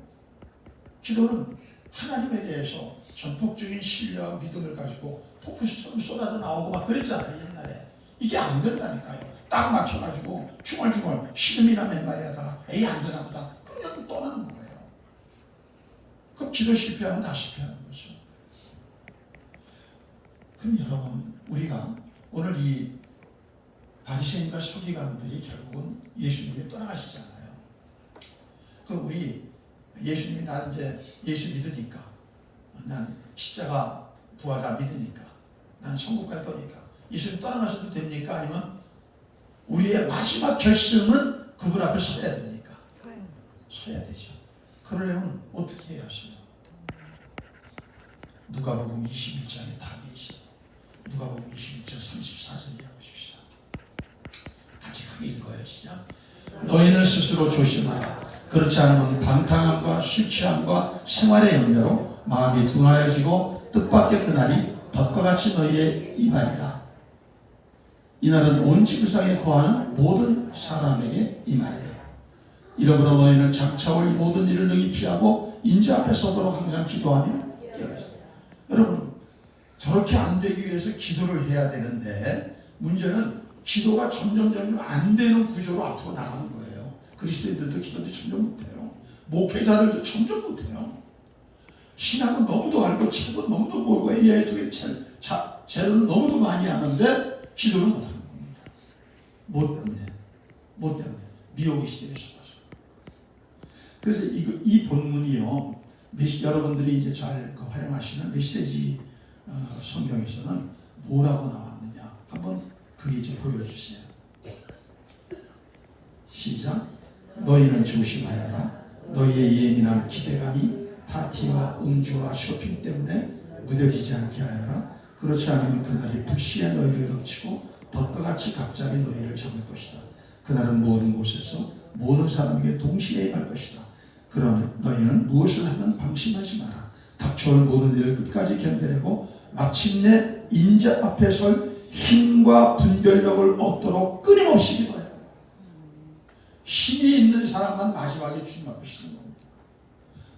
기도는 하나님에 대해서 전폭적인 신뢰와 믿음을 가지고 폭포수처럼 쏟아져 나오고 막 그랬잖아요, 옛날에. 이게 안 된다니까요. 딱 막혀가지고 중얼중얼 신음이나 맨말이 하다가 에이 안 되나 보다. 그냥 떠나는 거예요. 그럼 기도 실패하면 다 실패하는 거죠. 그럼 여러분, 우리가 오늘 이 바리새인과 서기관들이 결국은 예수님이 떠나가시잖아요. 그 우리 예수님이 나를 이제 예수 믿으니까, 난 십자가 부활 다 믿으니까, 난 천국 갈 거니까 예수님 떠나가셔도 됩니까? 아니면 우리의 마지막 결심은 그분 앞에 서야 됩니까? 서야 되죠. 그러려면 어떻게 해야 하세요? 누가복음 21장에 답이 있어요. 누가복음 21장 34절 보십시오. 같이 크게 읽어요. 시작. 너희는 스스로 조심하라. 그렇지 않으면 방탕함과 술 취함과 생활의 염려로 마음이 둔하여지고 뜻밖의 그날이 덫과 같이 너희의 임하리라. 이날은 온 지구상에 거하는 모든 사람에게 임하리라. 이러므로 너희는 장차올 이 모든 일을 능히 피하고 인자 앞에 서도록 항상 기도하며 깨어있어. 여러분, 저렇게 안 되기 위해서 기도를 해야 되는데 문제는 기도가 점점 안 되는 구조로 앞으로 나가는 거예요. 그리스도인들도 기도도 점점 못해요. 목회자들도 점점 못해요. 신학은 너무도 알고 책은 너무도 보고 AI 통해 재료는 너무도 많이 하는데 기도는 못하는 겁니다. 뭐 때문에? 미혹의 시대에 속아서. 그래서 이 본문이요, 여러분들이 이제 잘 활용하시는 메시지 성경에서는 뭐라고 나왔느냐 한번 그게 좀 보여주세요. 시작. 너희는 조심하여라. 너희의 예민한 기대감이 파티와 음주와 쇼핑 때문에 무뎌지지 않게 하여라. 그렇지 않으면 그날이 불시에 너희를 덮치고 덫과 같이 갑자기 너희를 잡을 것이다. 그날은 모든 곳에서 모든 사람에게 동시에 임할 것이다. 그러면 너희는 무엇을 하면 방심하지 마라. 닥쳐올 모든 일을 끝까지 견뎌내고 마침내 인자 앞에 설 힘과 분별력을 얻도록 끊임없이 기도해요. 힘이 있는 사람만 마지막에 주님 앞에 쓰는 겁니다.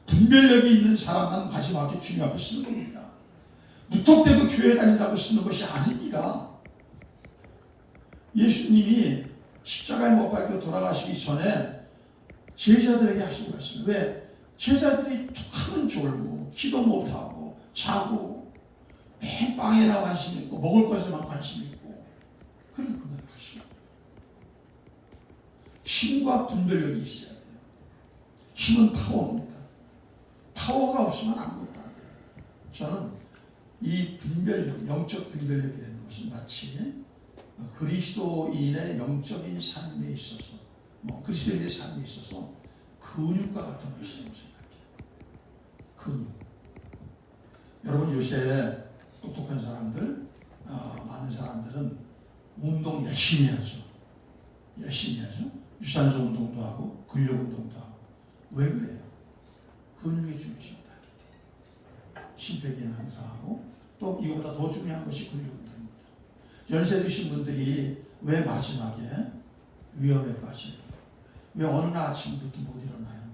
분별력이 있는 사람만 마지막에 주님 앞에 쓰는 겁니다. 무턱대고 교회 다닌다고 쓰는 것이 아닙니다. 예수님이 십자가에 못 박혀 돌아가시기 전에 제자들에게 하신 말씀. 왜? 제자들이 하면 졸고 기도 못하고 자고 매일 빵에나 관심 있고 먹을 것에만 관심 있고 그러니까 그걸 하시고 힘과 분별력이 있어야 돼요. 힘은 파워입니다. 파워가 없으면 아무것도 안 돼요. 저는 이 분별력, 영적 분별력이라는 것은 마치 그리스도인의 영적인 삶에 있어서 그리스도인의 삶에 있어서 근육과 같은 것이라고 생각해요. 근육. 여러분 요새 똑똑한 사람들, 많은 사람들은 운동 열심히 하죠. 유산소 운동도 하고 근력 운동도 하고. 왜 그래요? 근육의 중심을 알기 때문에. 심폐기는 항상 하고 또 이거보다 더 중요한 것이 근력 운동입니다. 연세 드신 분들이 왜 마지막에 위험에 빠져요? 왜 어느 날 아침부터 못 일어나요?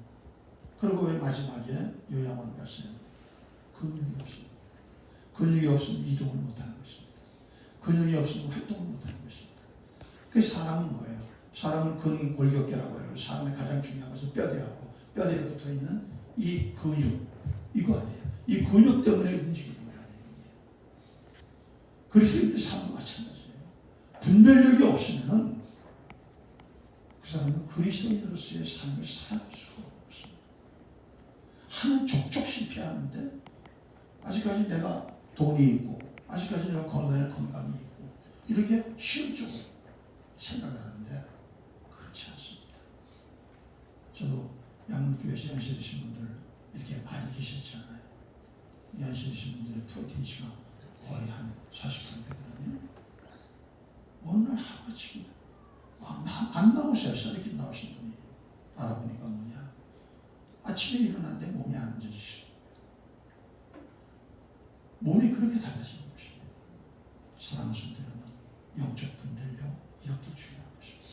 그리고 왜 마지막에 요양원 가세요? 근육이 없습니다. 근육이 없으면 이동을 못하는 것입니다. 근육이 없으면 활동을 못하는 것입니다. 그 사람은 뭐예요? 사람은 근골격계라고 해요. 사람의 가장 중요한 것은 뼈대하고 뼈대에 붙어있는 이 근육, 이거 아니에요. 이 근육 때문에 움직이는 거예요. 그리스도인의 삶도 마찬가지예요. 분별력이 없으면은 그 사람은 그리스도인으로서의 삶을 살아갈 수가 없습니다. 하는 족족 실패하는데 아직까지 내가 돈이 있고 아직까지 내가 건강이 있고 이렇게 쉬운 쪽으로 생각을 하는데 그렇지 않습니다. 저도 양문교회에서 연세 드신 분들 이렇게 많이 계셨잖아요. 연세 드신 분들의 프로틴치가 거의 한 40% 되거든요. 어느 날 하루아침에 안 나오셔요. 이렇게 나오신 분이. 알아보니까 뭐냐. 아침에 일어났는데 몸이 안 움직이시죠. 몸이 그렇게 달라지는 것입니다. 사랑하는 여러분, 영적 분별력 이렇게 중요한 것입니다.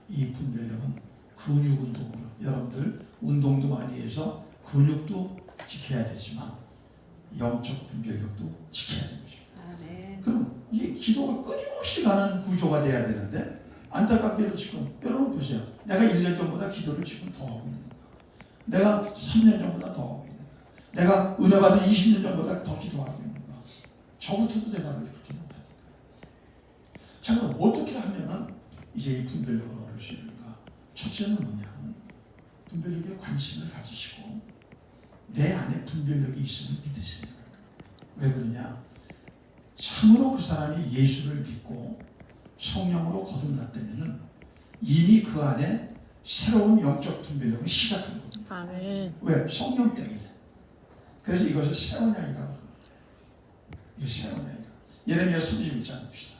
이 분별력은 근육 운동으로 여러분들 운동도 많이 해서 근육도 지켜야 되지만 영적 분별력도 지켜야 되는 것입니다. 그럼 이게 기도가 끊임없이 가는 구조가 돼야 되는데 안타깝게도 지금 여러분 보세요. 내가 1년 전보다 기도를 지금 더 하고 있는 거야. 내가 3년 전보다 더 하고 있는 거야. 내가 은혜 받은 20년 전보다 더 기도하고 있는 거야. 저부터도 대답을 그렇게 못하니까. 자, 그럼 어떻게 하면은 이제 이 분별력을 얻을 수 있는가? 첫째는 뭐냐면 분별력에 관심을 가지시고 내 안에 분별력이 있음을 믿으세요. 왜 그러냐? 참으로 그 사람이 예수를 믿고 성령으로 거듭났다면 이미 그 안에 새로운 영적 분별력을 시작하는 겁니다. 아멘. 왜? 성령 때문에. 그래서 이것을 새 언약이라고 합니다. 이거 새 언약이라고. 예레미야 31장 봅시다.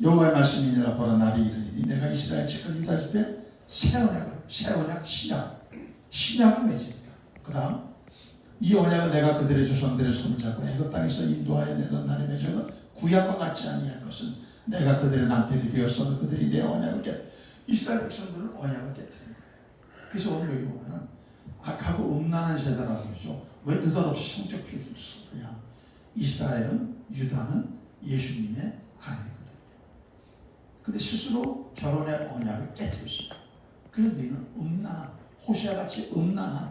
여호와의 말씀이니라. 보라, 날이 이르리니 내가 이스라엘 집과 유다 집에 새 언약 신약을 맺으리라. 그 다음, 이 언약을 내가 그들의 조상들의 손을 잡고 애굽 땅에서 인도하여 내던 날에 맺어는 구약과 같지 아니할 것은 내가 그들의 남편이 되었어도 그들이 내 언약을 이스라엘 백성들은 언약을 깨뜨린 거예요. 그래서 오늘 여기 보면은 악하고 음란한 세대라고 그러죠. 왜 느닷없이 성적 표현을 써? 그냥 이스라엘은, 유다는 예수님의 아내거든요. 근데 스스로 결혼의 언약을 깨뜨렸어요. 그래서 너희는 음란한, 호세아같이 음란한,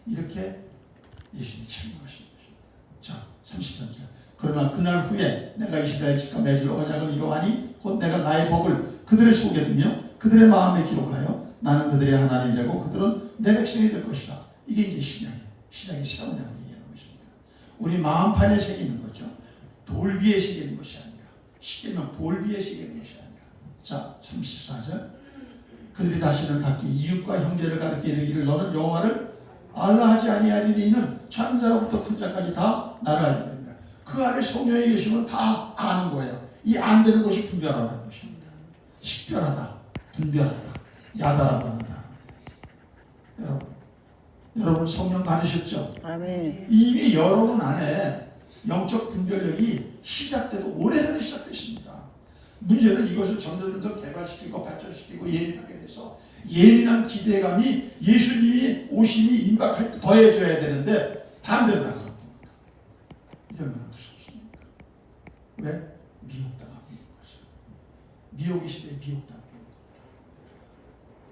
이렇게 예수님이 책망하신 것입니다. 자, 33절. 그러나 그날 후에 내가 이스라엘 집과 맺을 언약은 이러하니 곧 내가 나의 법을 그들의 속에 두며 그들의 마음에 기록하여 나는 그들의 하나님이 되고 그들은 내 백성이 될 것이다. 이게 이제 신약의 새 언약을 얘기하는 것입니다. 우리 마음판에 새기는 거죠. 돌 위에 새기는 것이 아니라, 쉽게 말하면 돌 위에 새기는 것이 아니라. 자, 34절. 그들이 다시는 각기 이웃과 형제를 가르쳐 이르기를 너는 여호와를 알라 하지 아니하리니 이는 작은 자로부터 큰 자까지 다 나를 알게 된다. 그 안에 성령이 계시면 다 아는 거예요. 이 안 되는 것이 분별하라는 것입니다. 식별하다, 분별하다, 야다라고 한다. 여러분 성령 받으셨죠? 아멘. 이미 여러분 안에 영적 분별력이 시작돼도 오래전에 시작됐습니다. 문제는 이것을 점점 개발시키고 발전시키고 예민하게 돼서 예민한 기대감이 예수님이 오심이 임박할 때 더해져야 되는데 반대로 나가고 이게 얼마나 무섭습니까? 왜? 미혹당하고 있는 거죠. 미혹의 시대에 미혹당하고 있는 거죠.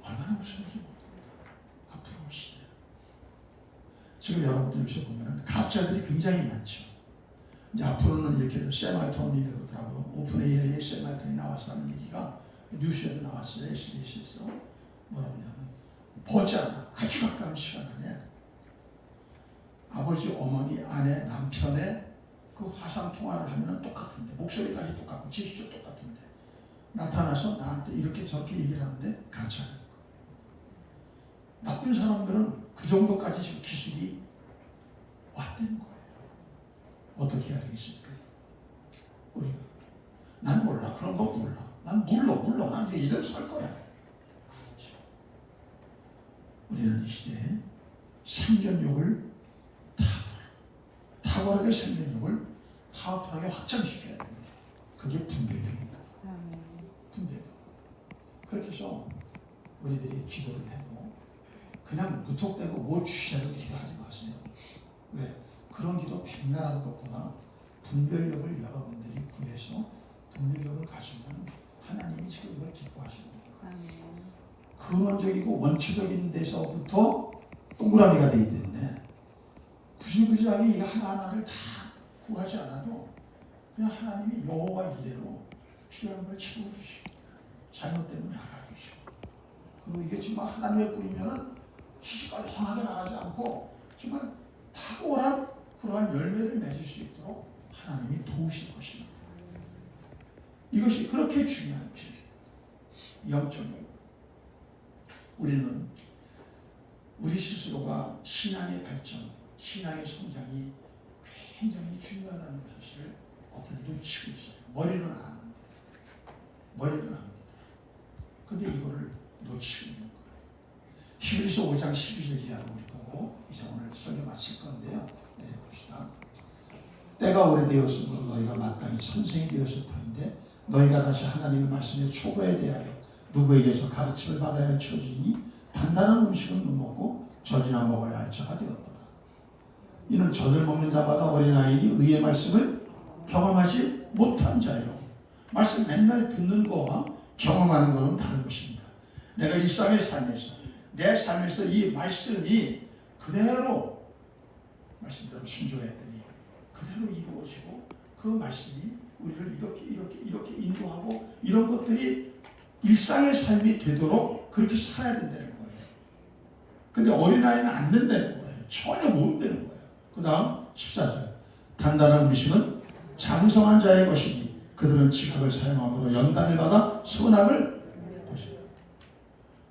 얼마나 무서운지 모릅니다. 앞으로 올 시대. 지금 여러분들 여기서 보면 가짜들이 굉장히 많죠. 이제 앞으로는 이렇게 세마이톤이 되더라고. 오픈 AI에 세마이톤이 나왔다는 얘기가 뉴스에도 나왔어요. SBS에서. 뭐라고 하냐면 버전 아주 가까운 시간 안에 아버지, 어머니, 아내, 남편의 그 화상 통화를 하면 똑같은데 목소리까지 똑같고 지시도 똑같은데 나타나서 나한테 이렇게 저렇게 얘기를 하는데 가짜라는 거. 나쁜 사람들은 그 정도까지 지금 기술이 왔다는 거예요. 어떻게 해야 되겠습니까? 우리가 난 몰라. 그런 거 몰라. 난 몰라. 난 이제 이대로 살 거야. 그렇죠. 우리는 이 시대에 생존력을 탁월하게 생존력을 파워풀하게 확장시켜야 됩니다. 그게 분별력입니다. 분별력. 그렇게 해서 우리들이 기도를 해도 그냥 무턱대고 뭐 주시자고 기도하지 마세요. 왜? 그런 기도 백날하는 것보다 분별력을 여러분들이 구해서 분별력을 가지면 하나님이 지금 이걸 기뻐하시는 거예요. 근원적이고 원초적인 데서부터 동그라미가 되기 때문에 구질구질하게 이거 하나하나를 다 구하지 않아도 그냥 하나님이 여호와 이래로 필요한 걸 채워주시고 잘못되면 알아주시고 그리고 이게 정말 하나님의 뿌리면은 시시걸렁하게 나가지 않고 정말 탁월한 그러한 열매를 맺을 수 있도록 하나님이 도우실 것입니다. 이것이 그렇게 중요한 것입니다. 영적으로 우리는 우리 스스로가 신앙의 발전, 신앙의 성장이 굉장히 중요하다는 사실을 어떤 놓치고 있어요. 머리는 아는데. 근데 이거를 놓치고 있는 거예요. 히브리서 5장 12절 이하로 우리 보고 이제 오늘 설교 마칠 건데요. 네, 봅시다. 때가 오래되었으므로 너희가 마땅히 선생이 되었을 터인데 너희가 다시 하나님의 말씀의 초보에 대하여 누구에게서 가르침을 받아야 할 처지니 단단한 음식은 못 먹고 젖이나 먹어야 할 자가 되었도다. 이는 젖을 먹는 자마다 어린아이니 의의 말씀을 경험하지 못한 자요. 말씀 맨날 듣는 거와 경험하는 거는 다른 것입니다. 내가 일상의 삶에서 내 삶에서 이 말씀이 그대로 말씀대로 순종했더니 그대로 이루어지고 그 말씀이 우리를 이렇게 인도하고 이런 것들이 일상의 삶이 되도록 그렇게 살아야 된다는 거예요. 근데 어린아이는 안 된다는 거예요. 전혀 못 되는 거예요. 그 다음 14절 단단한 음식은 장성한 자의 것이니 그들은 지각을 사용함으로 연단을 받아 선악을 보시고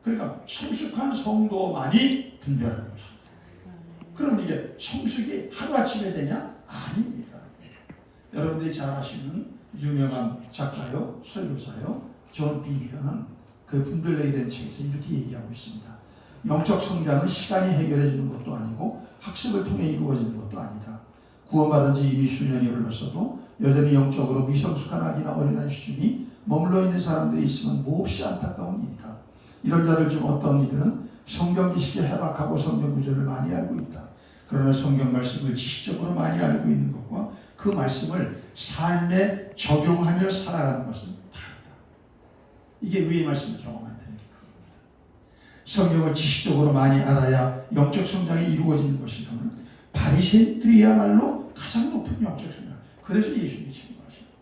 그러니까 성숙한 성도만이 분별하는 것입니다. 그럼 이게 성숙이 하루아침에 되냐? 아닙니다. 여러분들이 잘 아시는 유명한 작가요, 설교사요, 존 비비어는 그 분별력에 대한 책에서 이렇게 얘기하고 있습니다. 영적 성장은 시간이 해결해 주는 것도 아니고 학습을 통해 이루어지는 것도 아니다. 구원받은 지 이미 수년이 흘렀어도 여전히 영적으로 미성숙한 아기나 어린아이 수준이 머물러 있는 사람들이 있으면 몹시 안타까운 일이다. 이런 자들 중 어떤 이들은 성경 지식에 해박하고 성경 구절을 많이 알고 있다. 그러나 성경 말씀을 지식적으로 많이 알고 있는 것과 그 말씀을 삶에 적용하며 살아가는 것은 다르다. 이게 위의 말씀을 경험한다는 게 그겁니다. 성경을 지식적으로 많이 알아야 영적 성장이 이루어지는 것이라면 바리새인들이야말로 가장 높은 영적 성장. 그래서 예수님이 증거하십니다.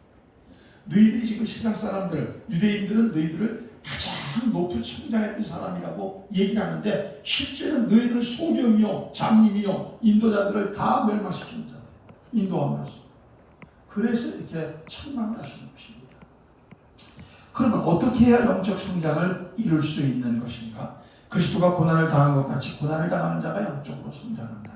너희들이 지금 세상 사람들, 유대인들은 너희들을 가장 높은 성장했던 사람이라고 얘기를 하는데 실제는 너희는 소경이요, 장님이요, 인도자들을 다 멸망시키는 자들. 인도함으로써. 그래서 이렇게 책망을 하시는 것입니다. 그러면 어떻게 해야 영적 성장을 이룰 수 있는 것인가? 그리스도가 고난을 당한 것 같이 고난을 당하는 자가 영적으로 성장한다.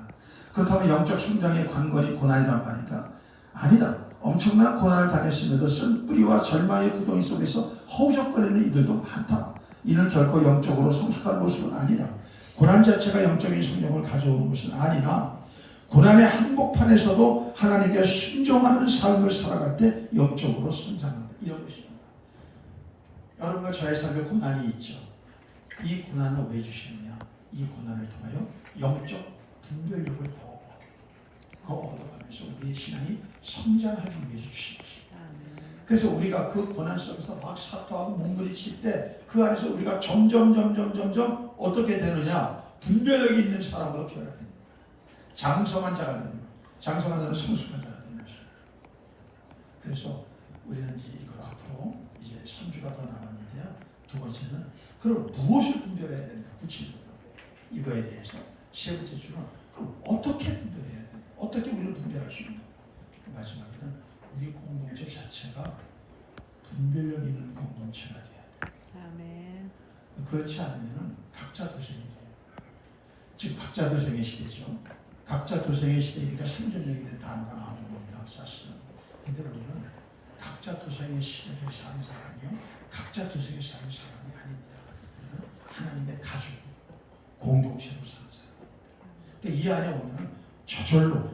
그렇다면 영적 성장의 관건이 고난이란 말인가? 아니다. 엄청난 고난을 당했음에도 쓴뿌리와 절망의 구덩이 속에서 허우적거리는 이들도 많다. 이는 결코 영적으로 성숙한 모습은 아니다. 고난 자체가 영적인 성장을 가져오는 것은 아니나 고난의 한복판에서도 하나님께 순종하는 삶을 살아갈 때 영적으로 성장한다. 이런 것입니다. 여러분과 저의 삶에 고난이 있죠. 이 고난을 왜 주시느냐? 이 고난을 통하여 영적 분별력을 얻어가면서 우리의 신앙이 성장하기 위해서 주신 것입니다. 그래서 우리가 그 고난 속에서 막 사토하고 몸부림칠 때 그 안에서 우리가 점점 어떻게 되느냐? 분별력이 있는 사람으로 변화됩니다. 장성한 자가 되는 거예요. 장성한 자는 성숙한 자가 되는 것입니다. 그래서 우리는 이제 이걸 앞으로 이제 3주가 더 남았는데요. 두 번째는 그럼 무엇을 분별해야 되냐? 구체적으로 이거에 대해서 세 번째 주는 그럼 어떻게 분별해야 되냐? 어떻게 우리를 분별할 수 있냐? 마지막에는 우리 공동체 자체가 분별력 있는 공동체가 돼야 돼. 아멘. 그렇지 않으면 각자 도생이 돼요. 지금 각자 도생의 시대죠. 각자 도생의 시대니까 생존력이라는 단어가 나오는 겁니다. 사실은. 근데 우리는 각자 도생의 시대를 사는 사람이요. 각자 도생의 사는 사람이 아닙니다. 하나님의 가족, 공동체로 사는 사람. 근데 이 안에 오면 저절로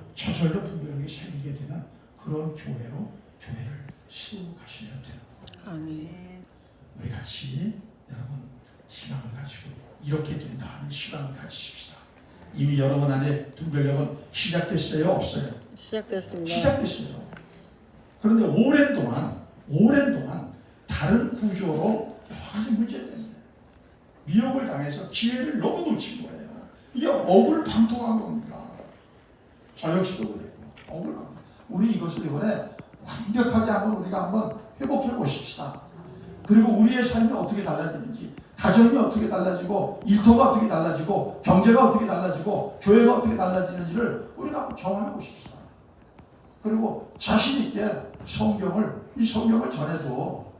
분별력이 생기게 되는 그런 교회를 세우고 가셔야 돼요. 아멘. 우리 같이 여러분 희망을 가지고 이렇게 된다 하는 희망을 가지십시다. 이미 여러분 안에 분별력은 시작됐어요? 없어요? 시작됐습니다. 시작됐어요. 그런데 오랜 동안 다른 구조로 여러 가지 문제 때문에 미혹을 당해서 기회를 너무 놓친 거예요. 이게 억울방통한 겁니다. 저 역시도 그래요. 억울방통. 우리 이것을 이번에 완벽하게 우리가 한번 회복해 보십시다. 그리고 우리의 삶이 어떻게 달라지는지, 가정이 어떻게 달라지고, 일터가 어떻게 달라지고, 경제가 어떻게 달라지고, 교회가 어떻게 달라지는지를 우리가 한번 경험해 보십시다. 그리고 자신 있게 이 성경을 전해도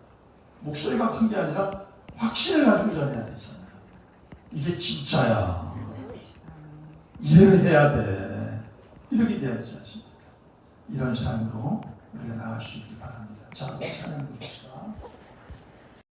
목소리가 큰 게 아니라 확신을 가지고 전해야 되잖아요. 이게 진짜야. 이해를 해야 돼. 이렇게 돼야 되지 않습니까? 이런 삶으로 우리가 나갈 수 있길 바랍니다. 자, 찬양 드립시다.